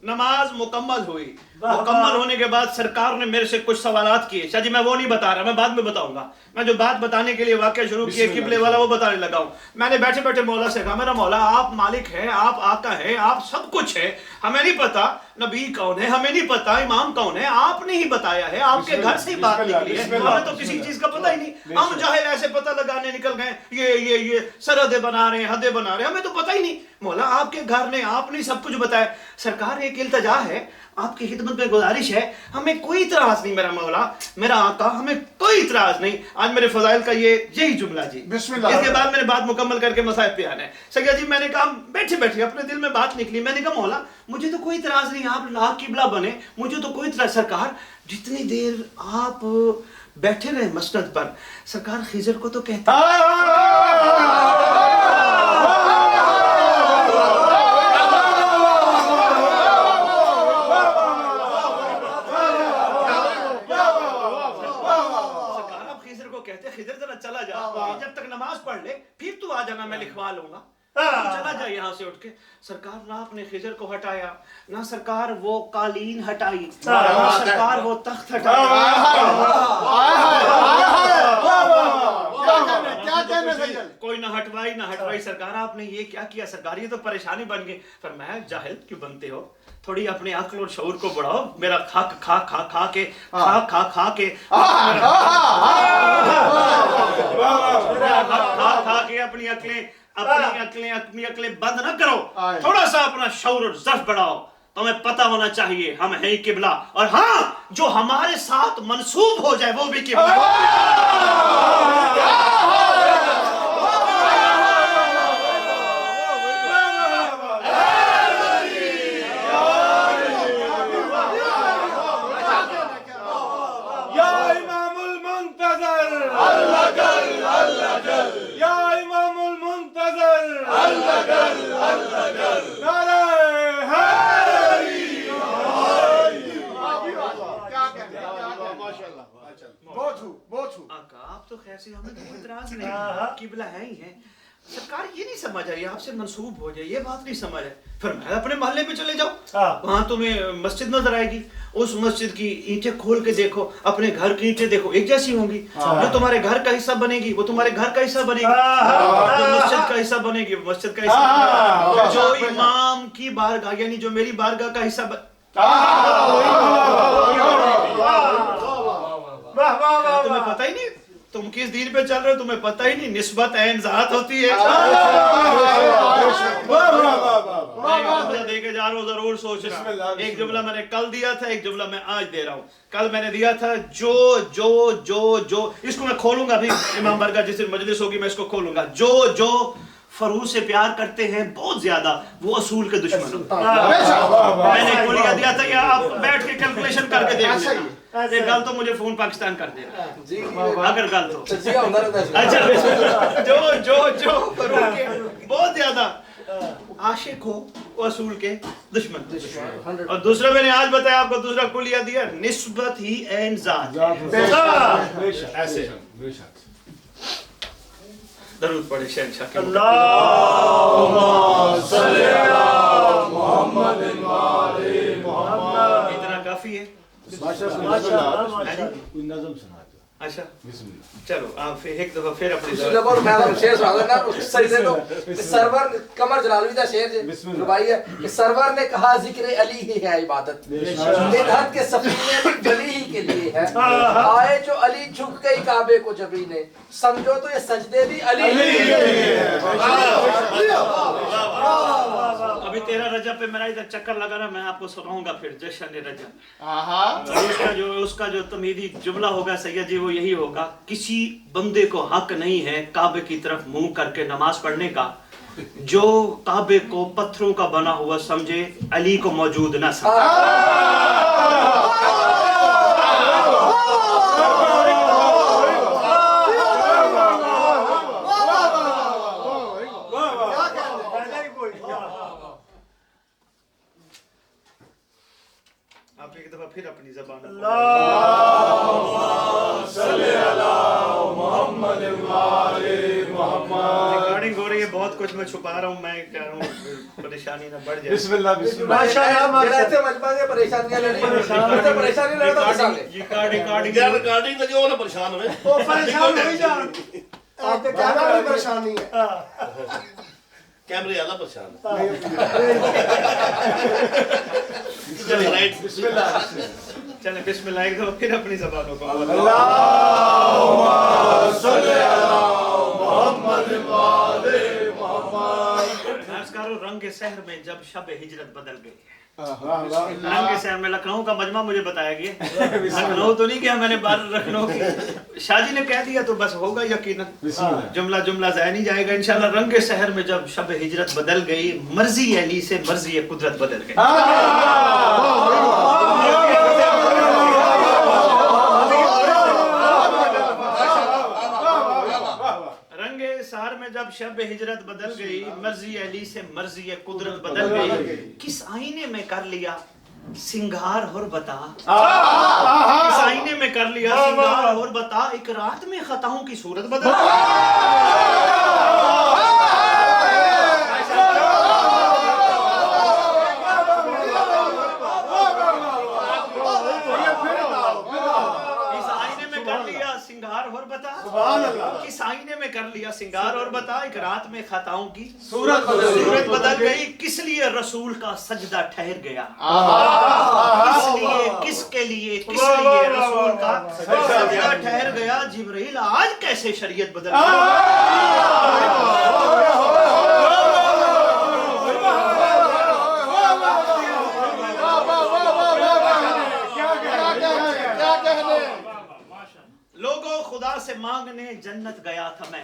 نماز مکمل ہوئی मुकम्मल होने के बाद सरकार ने मेरे से कुछ सवालात किए। शाह जी मैं वो नहीं बता रहा, मैं बाद में बताऊंगा। मैं जो बात बताने के लिए वाकया शुरू किए किबले वाला वो बताने लगा हूँ। मैंने बैठे बैठे मौला से कहा, मेरा मौला आप मालिक हैं, आप आका हैं, आप सब कुछ है, हमें नहीं पता नबी कौन है, हमें नहीं पता इमाम कौन है, आपने ही बताया है, आपके घर से ही बात निकली है, हमें तो किसी चीज का पता ही नहीं। हम जाहिल ऐसे पता लगाने निकल गए, ये सरहदें बना रहे हैं, हदें बना रहे हैं, हमें तो पता ही नहीं। मौला आपके घर ने आपने सब कुछ बताया। सरकार एक इल्तजा है, आपकी खिदमत में गुजारिश है, हमें कोई इतराज नहीं मेरा मौला, मेरा आका, हमें कोई इतराज नहीं। आज मेरे फजाइल का यही जुमला जी। इसके बाद मैंने बात मुकम्मल करके मसाइब पे आना है। सैयद जी मैंने कहा बैठे बैठे अपने दिल में बात निकली, मैंने कहा मौला मुझे तो कोई इतराज नहीं, आप ला किबला बने, मुझे तो कोई इतराज। सरकार जितनी देर आप बैठे रहे मसनद पर, सरकार खिजर को तो कहते खिजर जरा चला जा, जब तक नमाज पढ़ ले फिर तू आ जाना, मैं लिखवा लूंगा, चला जा यहाँ से उठ के। सरकार ना आपने खिजर को हटाया, ना सरकार वो कालीन हटाई, ना सरकार वो तख्त हटाया। कोई ना हटवाई सरकार, आपने ये क्या किया सरकार, ये तो परेशानी बन गई। पर मैं जाहिल क्यों बनते हो, थोड़ी अपने अक्ल और शऊर को बढ़ाओ। मेरा खा के अपनी अक्लें बंद ना करो, थोड़ा सा अपना शऊर और ज़र्फ बढ़ाओ। तुम्हें पता होना चाहिए हम हैं किबला, और हाँ जो हमारे साथ मंसूब हो जाए वो भी किबला। आप तो खैर से हमें कोई इतराज नहीं, किबला है ही है। सरकार ये नहीं समझ आई आपसे मंसूब हो जाए, ये बात नहीं समझ आई। फिर मैं अपने मोहल्ले पे चले जाओ, वहां तुम्हें मस्जिद नजर आएगी, उस मस्जिद की ईंटें खोल के देखो, अपने घर की ईंटें देखो, एक जैसी होंगी। जो तुम्हारे घर का हिस्सा बनेगी वो तुम्हारे घर का हिस्सा बनेगी, जो मस्जिद का हिस्सा बनेगी वो मस्जिद का हिस्सा, जो इमाम की बारगाह यानी जो मेरी बारगाह का हिस्सा तुम्हें पता ही नहीं तुम किस दीन पे चल रहे हो, तुम्हें पता ही नहीं निस्बत ऐन ज़ात होती है। देके जा रहा हूँ, जरूर सोचना। एक जुमला मैंने कल दिया था, एक जुमला मैं आज दे रहा हूँ। कल मैंने दिया था जो जो जो जो इसको मैं खोलूंगा अभी, इमाम बारगाह जिस दिन मजलिस होगी मैं इसको खोलूंगा। जो जो फरू से प्यार करते हैं बहुत ज्यादा वो असूल के दुश्मन। मैंने कुलिया दिया था, या आप बैठ के कैलकुलेशन करके देख लेना। गल तो मुझे फोन पाकिस्तान कर देना अगर गल तो। अच्छा जो जो जो फरू के बहुत ज्यादा आशिक हो वो असूल के दुश्मन। और दूसरा मैंने आज बताया आपको, दूसरा कुलिया दिया निस्बत ही ऐन ज़ात। ऐसे दरूद पढ़े शहंशाह के। अल्लाहुम्मा सल्ली अला मुहम्मद व आले मुहम्मद। इतना काफी है। कोई नज़म सुना दो। अच्छा चलो आप फिर एक दफा फिर अपनी मैडम शेर सुना देना सही से। तो सरवर कमर जलालवी का शेर रुबाई है कि सरवर ने कहा जिक्र अली ही है इबादत, मिन्हत के सफीने भी वली ही के लिए है, आए जो अली झुक गई काबे को जबी ने, समझो तो ये सजदे भी अली ही के लिए है। अभी 13 रजब पे मेरा इधर चक्कर लगा ना, मैं आपको सुनाऊंगा फिर जश्न रजब। उसका जो तमीदी जुमला होगा सैयद जी वो यही होगा, किसी बंदे को हक नहीं है काबे की तरफ मुंह करके नमाज पढ़ने का जो काबे को पत्थरों का बना हुआ समझे, अली को मौजूद ना समझे। आप एक दफा फिर अपनी ज़बान रिकॉर्डिंग हो रही है बहुत कुछ मैं छुपा रहा हूँ, मैं कह रहा हूँ परेशानी ना बढ़ जाए। बिस्मिल्लाह बिस्मिल्लाह रहते मजमा में परेशानियां लड़ी परेशानी लड़ा तो परेशान है रिकॉर्डिंग लगे वो ना परेशान हुए वो परेशान हो ही जान आपके कहना भी परेशानी है कैमरे ज्यादा परेशान चलिए राइट बिस्मिल्लाह चलें बिस्मिल्लाह एक दफा फिर अपनी ज़बानों को अल्लाहुम्मा सल्ली अला मुहम्मद व आले मुहम्मद। रंग शहर में जब शब हिजरत बदल गई, अल्लाह रंग शहर में लखनऊ का मजमा मुझे बताया गया। लखनऊ तो नहीं गया मैंने, बाहर लखनऊ की शाहजी ने कह दिया तो बस होगा यकीनन, जुमला जुमला ज़ाया नहीं जाएगा इंशाल्लाह। रंग शहर में जब शब हिजरत बदल गई, मर्जी अली से मर्जी कुदरत बदल गई। सार में जब शब हिजरत बदल गई, मर्जी अली से मर्जी कुदरत बदल गई। किस आईने में कर लिया सिंगार और बता, किस आईने में कर लिया सिंगार और बता, एक रात में खताओं की सूरत बदल किस आईने में कर लिया सिंगार और बता, एक रात में खताओं की सूरत बदल गई। किस लिए रसूल का सजदा ठहर गया, किस लिए किसके लिए किस लिए रसूल का सजदा ठहर गया। जिब्रील आज कैसे शरीयत बदल खुदा से मांगने जन्नत गया था मैं,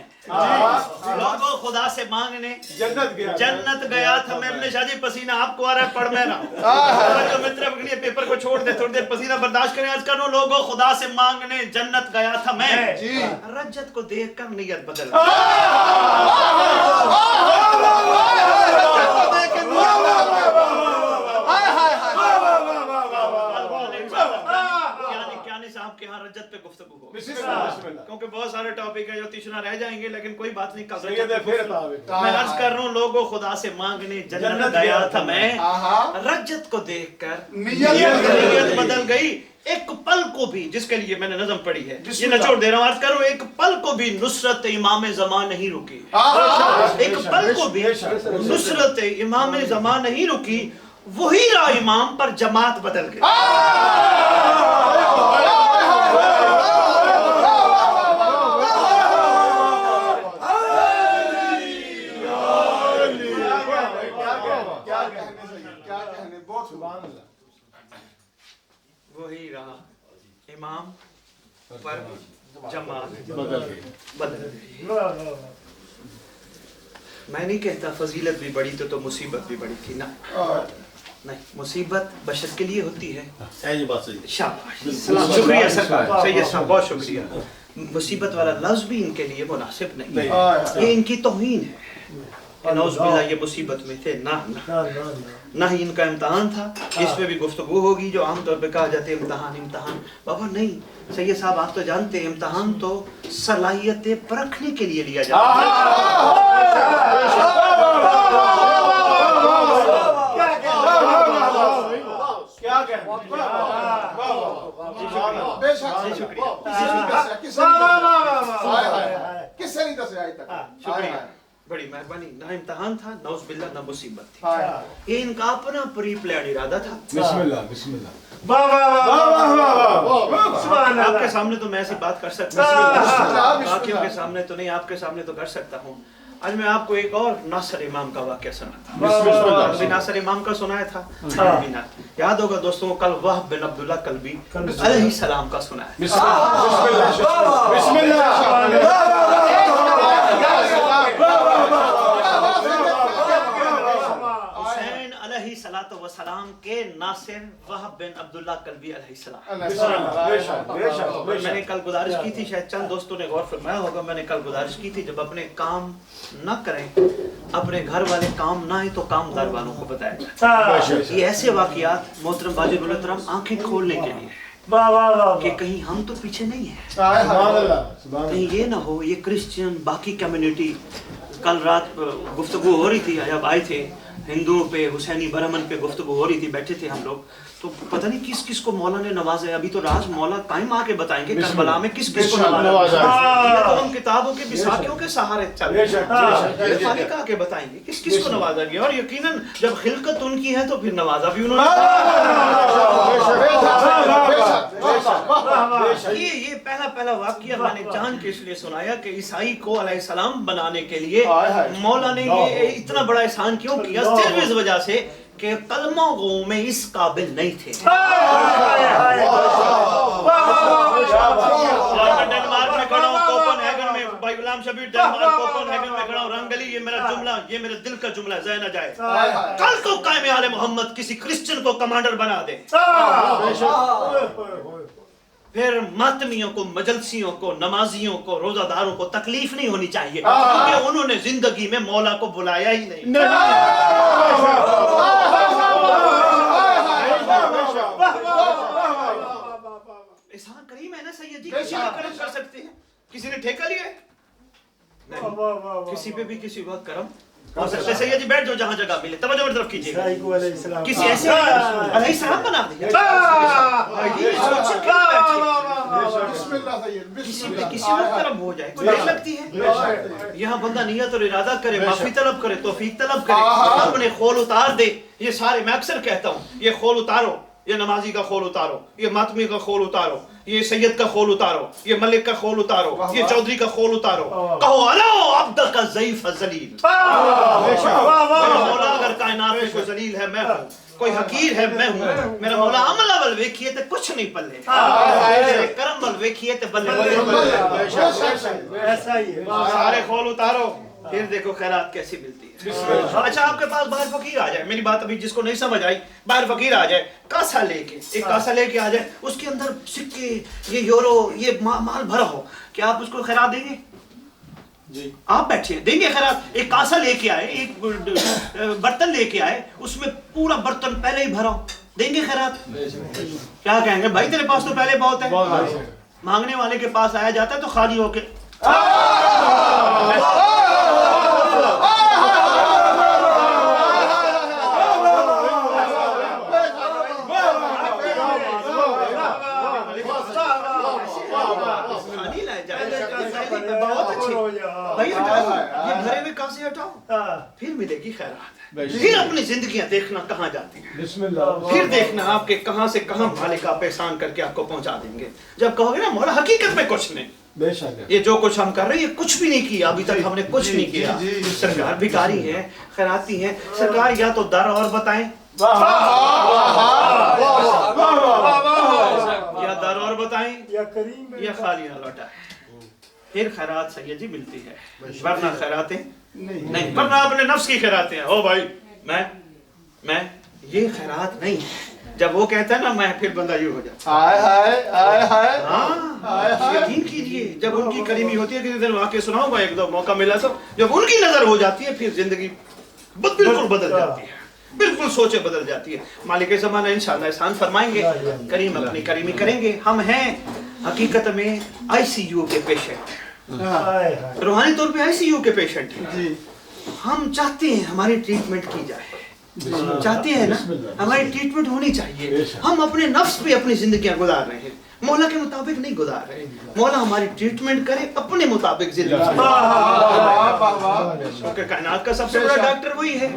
लोगों खुदा से मांगने जन्नत गया था मैं। अपने शादी पसीना आपको आ रहा है, पढ़ मैं रहा हूँ तो मित्र पेपर को छोड़ दे, थोड़ी देर पसीना बर्दाश्त करें। आज करो लोगों खुदा से मांगने जन्नत गया था मैं, रजत को देख कर नीयत बदल आपके यहाँ रजत पे गुफ्तगू हो, क्योंकि बहुत सारे टॉपिक है जो तीसरा रह जाएंगे, लेकिन कोई बात नहीं। कल मैं अर्ज कर रहा हूँ लोगों खुदा से मांगने जन्नत गया था मैं, रजत को देखकर नीयत बदल गई। एक पल को भी, जिसके लिए मैंने नज़म पढ़ी है, ये निचोड़ दे रहा हूँ, अर्ज करूँ, एक पल को भी नुसरत इमाम ज़मा नहीं रुकी, एक पल को भी नुसरत इमाम ज़मा नहीं रुकी। वही रहा इमाम पर जमात बदल गई। वही रहा इमाम पर जमात बदल गई। मैं नहीं कहता फजीलत भी बड़ी तो मुसीबत भी बड़ी थी ना, नहीं, मुसीबत बशर के लिए होती है। शाबाश, शुक्रिया सरकार, सैयद साहब बहुत शुक्रिया। मुसीबत वाला लफ्ज भी इनके लिए मुनासिब नहीं, ये इनकी तौहीन है। ये मुसीबत में थे ना ही इनका इम्तहान था, इस पे भी गुफ्तगू होगी जो आमतौर पे कहा जाता है इम्तहान। बाबा नहीं, सैयद साहब आप तो जानते हैं इम्तहान तो सलाहियतें परखने के लिए लिया जाता है। किससे नहीं दस तक, बड़ी मेहरबानी। ना इम्तहान था, ना उस बिल्ला, ना मुसीबत थी, ये इनका अपना प्री प्लान इरादा था। बिस्मिल्लाह बिस्मिल्लाह। आपके सामने तो मैं ऐसी बात कर सकता हूँ, बाकियों के सामने तो नहीं, आपके सामने तो कर सकता हूँ। आज मैं आपको एक और नासर इमाम का वाक़या सुनाता हूँ। नासर इमाम का सुनाया था, याद होगा दोस्तों, कल वहब बिन अब्दुल्ला कल्बी अलैहिस्सलाम का सुनाया। हुसैन अलैहिस्सलातु वस्सलाम के नासिर वहब बिन अब्दुल्ला कल्बी अलैहिस्सलाम। मैंने कल गुजारिश की थी, शायद चंद दोस्तों ने गौर फरमाया होगा, मैंने कल गुजारिश की थी जब अपने काम ना करें, अपने घर वाले काम ना आए तो कामदार वालों को बताया जाए। ये ऐसे वाकयात मोहतरम बाजिब उल एहतराम आंखें खोलने के लिए, कि कहीं हम तो पीछे नहीं है, सुभान कहीं ये ना हो ये क्रिश्चियन बाकी कम्युनिटी। कल रात गुफ्तगू हो रही थी, जब आए थे हिंदुओं पे, हुसैनी बरहमन पे गुफ्तगू हो रही थी, बैठे थे हम लोग, तो पता नहीं किस किस को मौला ने नवाजा है। अभी तो राज मौला कायम आके बताएंगे करबला में किस किस को नवाजा है। ये तो हम किताबों के बिसाकियों के सहारे चल रहे हैं, मालिक आके बताएंगे किस किस को नवाजा गया। और यकीनन जब खिलकत उनकी है तो फिर नवाजा भी उन्होंने। ये पहला वाकया मैंने जान के इसलिए सुनाया कि ईसाई को अलैहिस्सलाम बनाने के लिए मौला ने ये इतना बड़ा एहसान क्यों किया, सिर्फ इस वजह से कि कलमा गो में इस काबिल नहीं थे। डेनमार्क में खड़ा हूँ, कोपेनहेगन में, भाई गुलाम शबीर डेनमार्क कोपेनहेगन में खड़ा हूँ, रंगली, ये मेरा जुमला, ये मेरे दिल का जुमला ज़हन न जाए। कल को कायम आले मोहम्मद किसी क्रिश्चियन को कमांडर बना दे, फिर मातमियों को, मजलसियों को, नमाजियों को, रोजादारों को तकलीफ नहीं होनी चाहिए, क्योंकि उन्होंने जिंदगी में मौला को बुलाया ही नहीं। एहसान करीम है ना सैयद जी, किसी पे करम कर सकते हैं, किसी ने ठेका लिया है नहीं, किसी पे भी किसी वक्त करम हो सकता है। सैयद जी बैठ जाओ जहाँ जगह मिले, तवज्जो मेरी तरफ कीजिए। किसी ऐसे अलैहिस्सलाम बना दिया, ये सोच के किसी पे किसी वक्त करम हो जाए, कोई लगती है। यहाँ बंदा नियत और इरादा करे, माफी तलब करे, तौफीक तलब करे, अपने खोल उतार दे। ये सारे मैं अक्सर कहता हूँ, ये खोल उतारो, ये नमाजी का खोल उतारो, ये मातमी का खोल उतारो, ये सैयद का खोल उतारो, ये मलिक का खोल उतारो, ये चौधरी का खोल उतारो, कहो अलो अब्द का ज़ईफ़ ज़लील। मेरा मौला अगर कायनात में कोई ज़लील है मैं हूँ, कोई हकीर है मैं हूँ। मेरा मौला अमल अवल वेखिए तो कुछ नहीं पल्ले, करम अवल वेखिए तो बल्ले। ऐसा ही है। सारे खोल उतारो, फिर देखो खैरात कैसी मिलती है। अच्छा, आपके पास बाहर फकीर आ जाए, मेरी बात अभी जिसको नहीं समझ आई, बाहर फकीर आ जाए, कासा लेके, एक कासा लेके आ जाए, उसके अंदर सिक्के, ये यूरो, ये माल भरा हो, क्या आप उसको खैरात देंगे? जी आप बैठे देंगे खैरात? एक कासा लेके आए, एक बर्तन लेके आए, उसमें पूरा बर्तन पहले ही भरा हो, देंगे खैरात? क्या कहेंगे, भाई तेरे पास तो पहले बहुत है। मांगने वाले के पास आया जाता है तो खाली होके फिर मिलेगी खैरात, फिर अपनी जिंदगियां देखना कहाँ जाती हैं, फिर देखना आपके कहाँ से कहाँ मालिक आप एहसान करके आपको पहुंचा देंगे। जब कहोगे ना मौला हकीकत में कुछ नहीं, ये जो कुछ हम कर रहे हैं ये कुछ भी नहीं किया, अभी तक हमने कुछ नहीं किया, सरकार भिखारी है, खैराती है, सरकार या तो दर और बताएं, या दर और बताएं, या खाली ना लौटाएं, फिर खैरात सैयद जी मिलती है, वरना खैरातें नहीं, वरना अपने नफ्स की खैरातें हैं। ओ भाई मैं ये खैरात नहीं है। जब वो कहता है ना मैं, फिर बंदा यूं हो जाता है। हाँ यकीन कीजिए, जब उनकी करीमी होती है, किसी दिन वाकई सुनाऊंगा, एक दो मौका मिला तो, जब उनकी नजर हो जाती है फिर जिंदगी बिल्कुल बदल जाती है, बिल्कुल सोचे बदल जाती है। मालिक ज़माना इंशाअल्लाह एहसान फरमाएंगे, करीम अपनी करीमी करेंगे। हम हैं हकीकत में आईसीयू के पेशेंट, रूहानी तौर पे आईसीयू के पेशेंट हैं। हम चाहते हैं हमारी ट्रीटमेंट की जाए, चाहते हैं ना हमारी ट्रीटमेंट होनी चाहिए। हम अपने नफ्स पे अपनी जिंदगियां गुजार रहे हैं, मौला के मुताबिक नहीं गुजार रहे। मौला हमारी ट्रीटमेंट करे अपने मुताबिक जिंदगी, क्योंकि कायनात का सबसे बड़ा डॉक्टर वही है।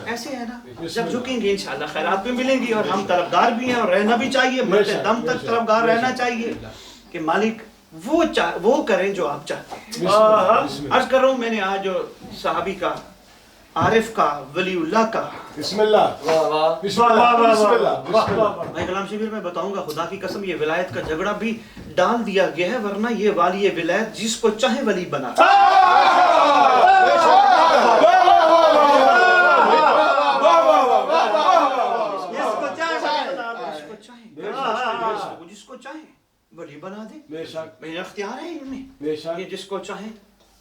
ऐसे है ना, जब झुकेंगे इंशाअल्लाह खैरात भी मिलेंगी, और हम तलबगार भी हैं और रहना भी चाहिए, मरते दम तक तलबगार रहना चाहिए कि मालिक वो करें जो आप चाहते हैं। अर्ज कर रहा हूँ, मैंने आज जो सहाबी का, आरिफ का, वलीउल्लाह का, भाई कलाम शबीर में बताऊंगा, खुदा की कसम ये विलायत का झगड़ा भी डाल दिया गया है, वरना ये वाली विलायत जिसको चाहे वली बना, जिसको चाहे वली बना दे, मेरा इख्तियार है इनमें, ये जिसको चाहे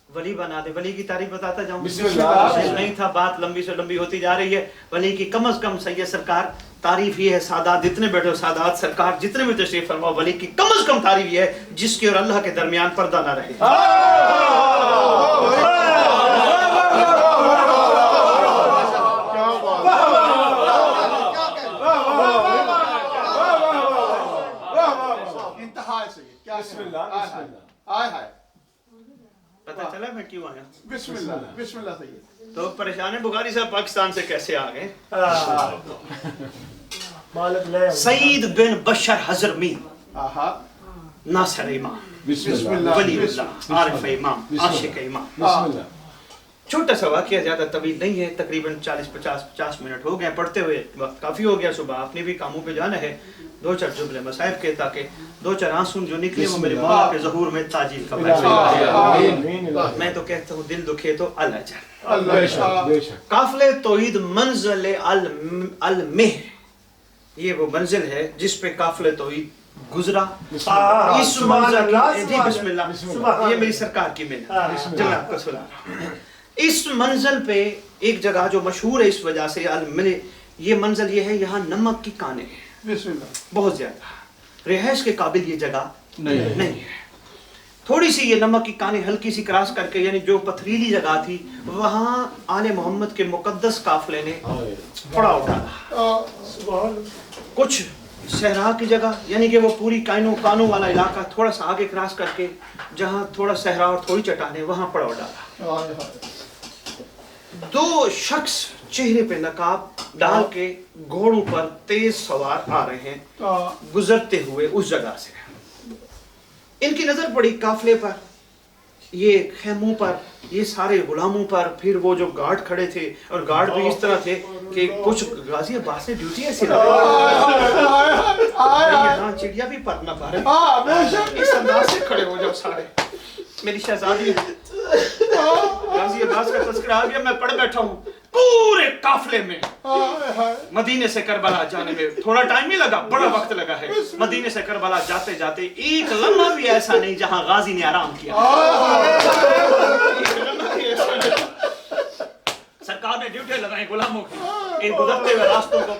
वली बना दे। वली की तारीफ बताता जाऊं, नहीं था, बात लंबी से लंबी होती जा रही है। वली की कम से कम सैयद सरकार तारीफ ये है, सादात जितने बैठे हो, सादात सरकार जितने भी तशरीफ फरमा, वली की कम से कम तारीफ ये है जिसके और अल्लाह के दरमियान पर्दा ना रहे। पता चला मैं क्यों आया? बिस्मिल्लाह सैयद। तो परेशान है बुखारी साहब पाकिस्तान से कैसे आ गए? सईद बिन बशर हजरमी, नासिर इमाम, वलीउल्लाह, आरिफ इमाम, आशिक इमाम। छोटा सा वाक़या, ज़्यादा तवील नहीं है, तकरीबन 40-50 मिनट हो गए पढ़ते हुए, वक्त काफ़ी हो गया, सुबह आपने भी कामों पे जाना है। 2-4 जुमले मसाइब के, ताकि 2-4 आंसू जो निकले वो मेरे मौला के ज़हूर में ताजील का बायस। मैं तो कहता हूँ दिल दुखे तो अल्लाह। काफ़िले तौहीद मंज़िल अल-मेह, ये वो मंजिल है जिस पे काफ़िले तौहीद गुजरा। इस मंजिल जी बिस्मिल्लाह, ये मेरी सरकार की मेहनत, जनाब का सलाम। इस मंजिल पे एक जगह जो मशहूर है इस वजह से अल-मिले, ये मंजिल ये है, यहाँ नमक की कानें हैं बहुत ज्यादा, रिहाइश के काबिल ये जगह नहीं है। थोड़ी सी ये नमक की कानें हल्की सी क्रॉस करके, यानी जो पथरीली जगह थी, वहाँ आले मोहम्मद के मुकद्दस काफिले ने पड़ाव डाला। कुछ सहरा की जगह, यानी कि वो पूरी कानों वाला इलाका थोड़ा सा आगे क्रॉस करके, जहाँ थोड़ा सहरा और थोड़ी चट्टानें, वहाँ पड़ाव डाला। 2 शख्स चेहरे पे नकाब डाल के घोड़ों पर तेज सवार आ रहे हैं गुजरते हुए उस जगह से। इनकी नजर पड़ी काफिले पर, ये खेमों पर, ये सारे गुलामों पर, फिर वो जो गार्ड खड़े थे, और गार्ड भी इस तरह थे कि कुछ गाजी अब्बास ने ड्यूटी ऐसी लगाई, चिड़िया भी पर न पा रहे, इस अंदाज से खड़े हो जाओ सारे। मेरी शहजादी गाजी अब्बास का तज़किरा आ गया, मैं पढ़ बैठा हूँ। पूरे काफिले में मदीने से करबला जाने में थोड़ा टाइम ही लगा, बड़ा वक्त लगा है। मदीने से करबला जाते जाते एक लम्हा भी ऐसा नहीं जहां गाजी ने आराम किया। सरकार ने ड्यूटी लगाई गुलामों की, इन गुजरते हुए रास्तों को,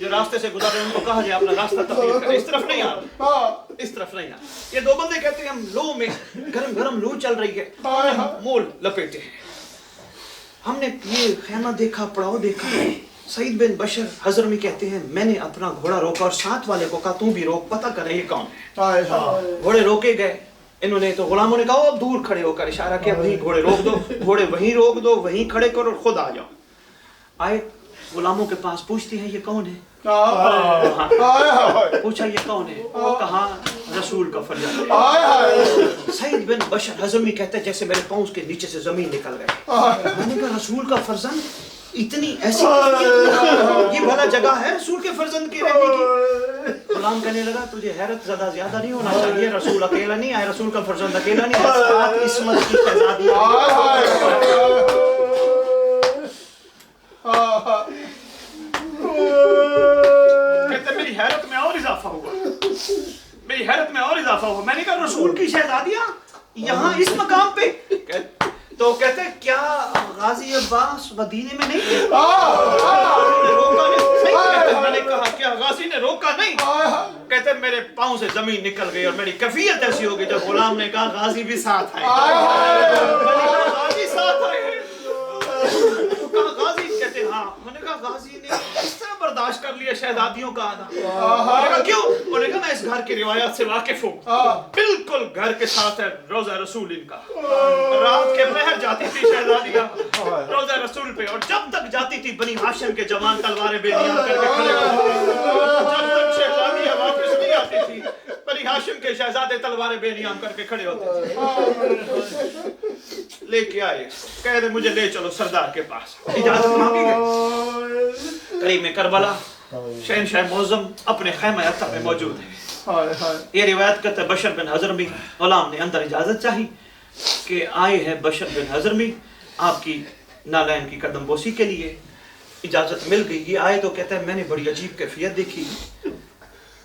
जो रास्ते से गुजर रहे हैं उनको कहा जाए अपना रास्ता तब्दील करें, इस तरफ नहीं आ, इस तरफ नहीं आ। ये 2 बंदे कहते हैं हम लू में, गरम लू चल रही है, मोल लपेटे हैं। हमने ये खेमा देखा, पड़ाव देखा। सईद बिन बशर हजरमी कहते हैं मैंने अपना घोड़ा रोका और साथ वाले को कहा तू भी रोक, पता करें ये कौन है। घोड़े रोके गए, इन्होंने तो गुलामों ने कहा अब दूर खड़े होकर इशारा किया, वहीं घोड़े रोक दो, घोड़े वहीं रोक दो, वहीं खड़े करो और खुद आ जाओ। आए गुलामों के पास, पूछती हैं ये कौन है? पूछा ये कौन है? कहा रसूल का फर्जंद। सईद बिन बशर हजरमी कहते हैं जैसे मेरे पांव के नीचे से जमीन निकल गई। मैंने कहा रसूल का फर्जंद, इतनी ऐसी ये भला जगह है रसूल के फर्जंद की रहने की? गुलाम कहने लगा तुझे हैरत ज्यादा नहीं होना चाहिए, रसूल अकेला नहीं आया, रसूल का फर्जंद अकेला नहीं आया, साथ इस्मत की शहजादी। कहते मेरी हैरत में और इजाफा हुआ, मेरी हैरत में और इजाफा हुआ। मैंने कहा रसूल की शहजादियां यहाँ इस मकाम पे? तो कहते क्या गाजी अब्बास मदीने में नहीं थे? रोका नहीं। मैंने कहा क्या गाजी ने रोका नहीं? कहते मेरे पाँव से जमीन निकल गई और मेरी कैफियत ऐसी हो गई जब गुलाम ने कहा गाजी भी साथ आए। गाजी साथ आए, कहा गाजी? कहते हाँ। मैंने कहा गाजी ने इस तरह बर्दाश्त कर लिया शहजादियों का आना? मैंने कहा क्यों? उन्होंने कहा मैं इस घर की रिवायत से वाकिफ हूँ, बिल्कुल घर के साथ है रोजा रसूल इनका। रात के पहर जाती थी शहजादियाँ रोजा रसूल पे, और जब तक जाती थी बनी हाशिम के जवान तलवारें बेनियाम करके खड़े होते थे। जब तक शहजादियाँ वापस नहीं आती थी बनी हाशिम के शहजादे तलवारें बेनियाम करके खड़े होते थे। लेके आए, कह रहे मुझे ले चलो सरदार के पास। इजाजत मांगी गई। करीब में करबला शहनशाह मौज़म अपने खैमे अत्ता में मौजूद है। ये रिवायत करते बशर बिन हजरमी, गुलाम ने अंदर इजाजत चाही कि आए हैं बशर बिन हजरमी आपकी नालैन की कदम बोसी के लिए। इजाजत मिल गई। ये आए तो कहता है मैंने बड़ी अजीब कैफियत देखी।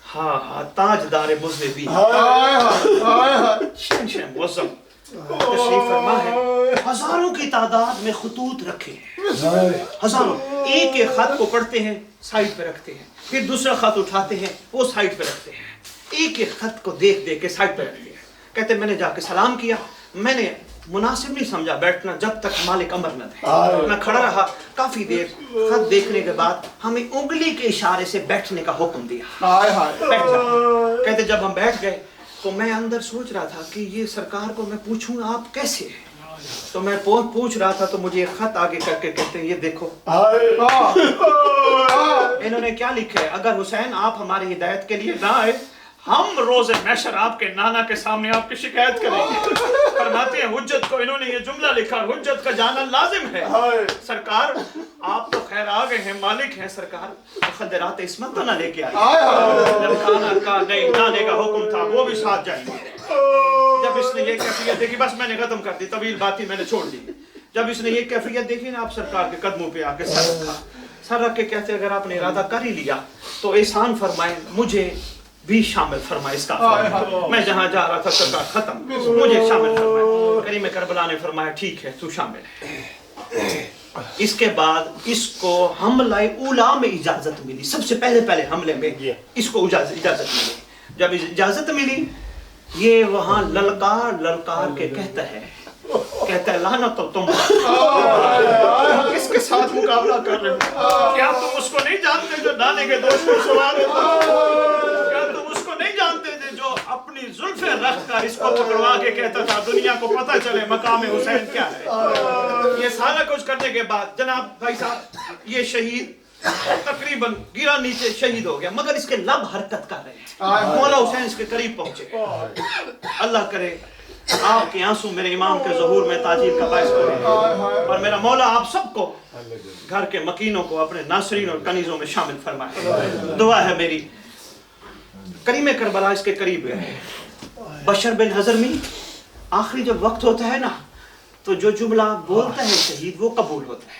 हाँ ताजदार मुज़निबी शहनशाह मौज़म तशरीफ फरमा है, हजारों की तादाद में खतूत रखे हैं, हजारों, एक एक खत को पढ़ते हैं, साइड पे रखते हैं, फिर दूसरा खत उठाते हैं, वो साइड पे रखते हैं, एक एक खत को देख देख के साइड पे रखते हैं। कहते मैंने जाके सलाम किया, मैंने मुनासिब नहीं समझा बैठना जब तक मालिक अमर न थे। मैं खड़ा रहा काफी देर, खत देखने के बाद हमें उंगली के इशारे से बैठने का हुक्म दिया, बैठ जाओ। कहते जब हम बैठ गए तो मैं अंदर सोच रहा था कि ये सरकार को मैं पूछूं आप कैसे हैं, तो मैं पूछ रहा था तो मुझे एक खत आगे करके कहते हैं ये देखो इन्होंने क्या लिखा है, अगर हुसैन आप हमारी हिदायत के लिए ना आए हम रोज़े महशर आपके नाना के सामने आपकी शिकायत करेंगे। फरमाते हैं हुज्जत को इन्होंने ये जुमला लिखा, हुज्जत का जाना लाजिम है। सरकार आप तो खैर आ गए हैं, मालिक हैं सरकार, मुखद्दरात इस्मत तो ना लेके आए। जब खाना का नहीं नाने का हुक्म था वो भी साथ जाएंगे। जब इसने ये कैफियत देखी, बस मैंने खत्म कर दी, तवील बात ही मैंने छोड़ दी। जब इसने ये कैफियत देखी ना, आप सरकार के कदमों पे आके सर रखा, सर रख के कहते अगर आपने इरादा कर ही लिया तो एहसान फरमाए मुझे भी शामिल फरमाए इसका। मैं जहां जा रहा था सरकार खत्म, मुझे शामिल फरमाए। करीम करबला ने फरमाया ठीक है तू शामिल है। इसके बाद इसको हमला उला में इजाजत मिली, सबसे पहले हमले में इसको इजाजत मिली। जब इजाजत मिली ये वहां ललकार के कहता है लानत तो तुम किसके साथ मुकाबला कर रहे हो? क्या तुम उसको नहीं जानते जो नाने के दोस्त पर सवार है? क्या तुम उसको नहीं जानते थे जो अपनी जुल्फे रख कर इसको पकड़वा के कहता था दुनिया को पता चले मकाम हुसैन क्या है? ये सारा कुछ करने के बाद जनाब भाई साहब ये शहीद तकरीबन गिरा नीचे शहीद हो गया, मगर इसके लब हरकत कर रहे हैं। मौला हुसैन इसके करीब पहुंचे। अल्लाह करे आपके आंसू मेरे इमाम के ज़हूर में ताजीर का बाइस बने और मेरा मौला आप सबको घर के मकीनों को अपने नासरीन और कनीज़ों में शामिल फरमाए। दुआ है मेरी। करीम करबला इसके करीब है। बशर बिन हज़रमी आखिरी जब वक्त होता है ना तो जो जुमला बोलता है शहीद वो कबूल होता है।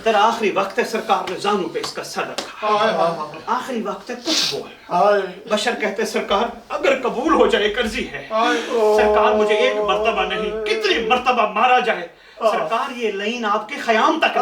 तेरा आखिरी वक्त है, सरकार ने जानू पे इसका सर रखा, आखिरी वक्त है कुछ बोल। बशर कहते सरकार अगर कबूल हो जाए कर्जी है, सरकार मुझे एक मर्तबा नहीं कितनी मर्तबा मारा जाए, सरकार ये लाइन आपके ख़याम तक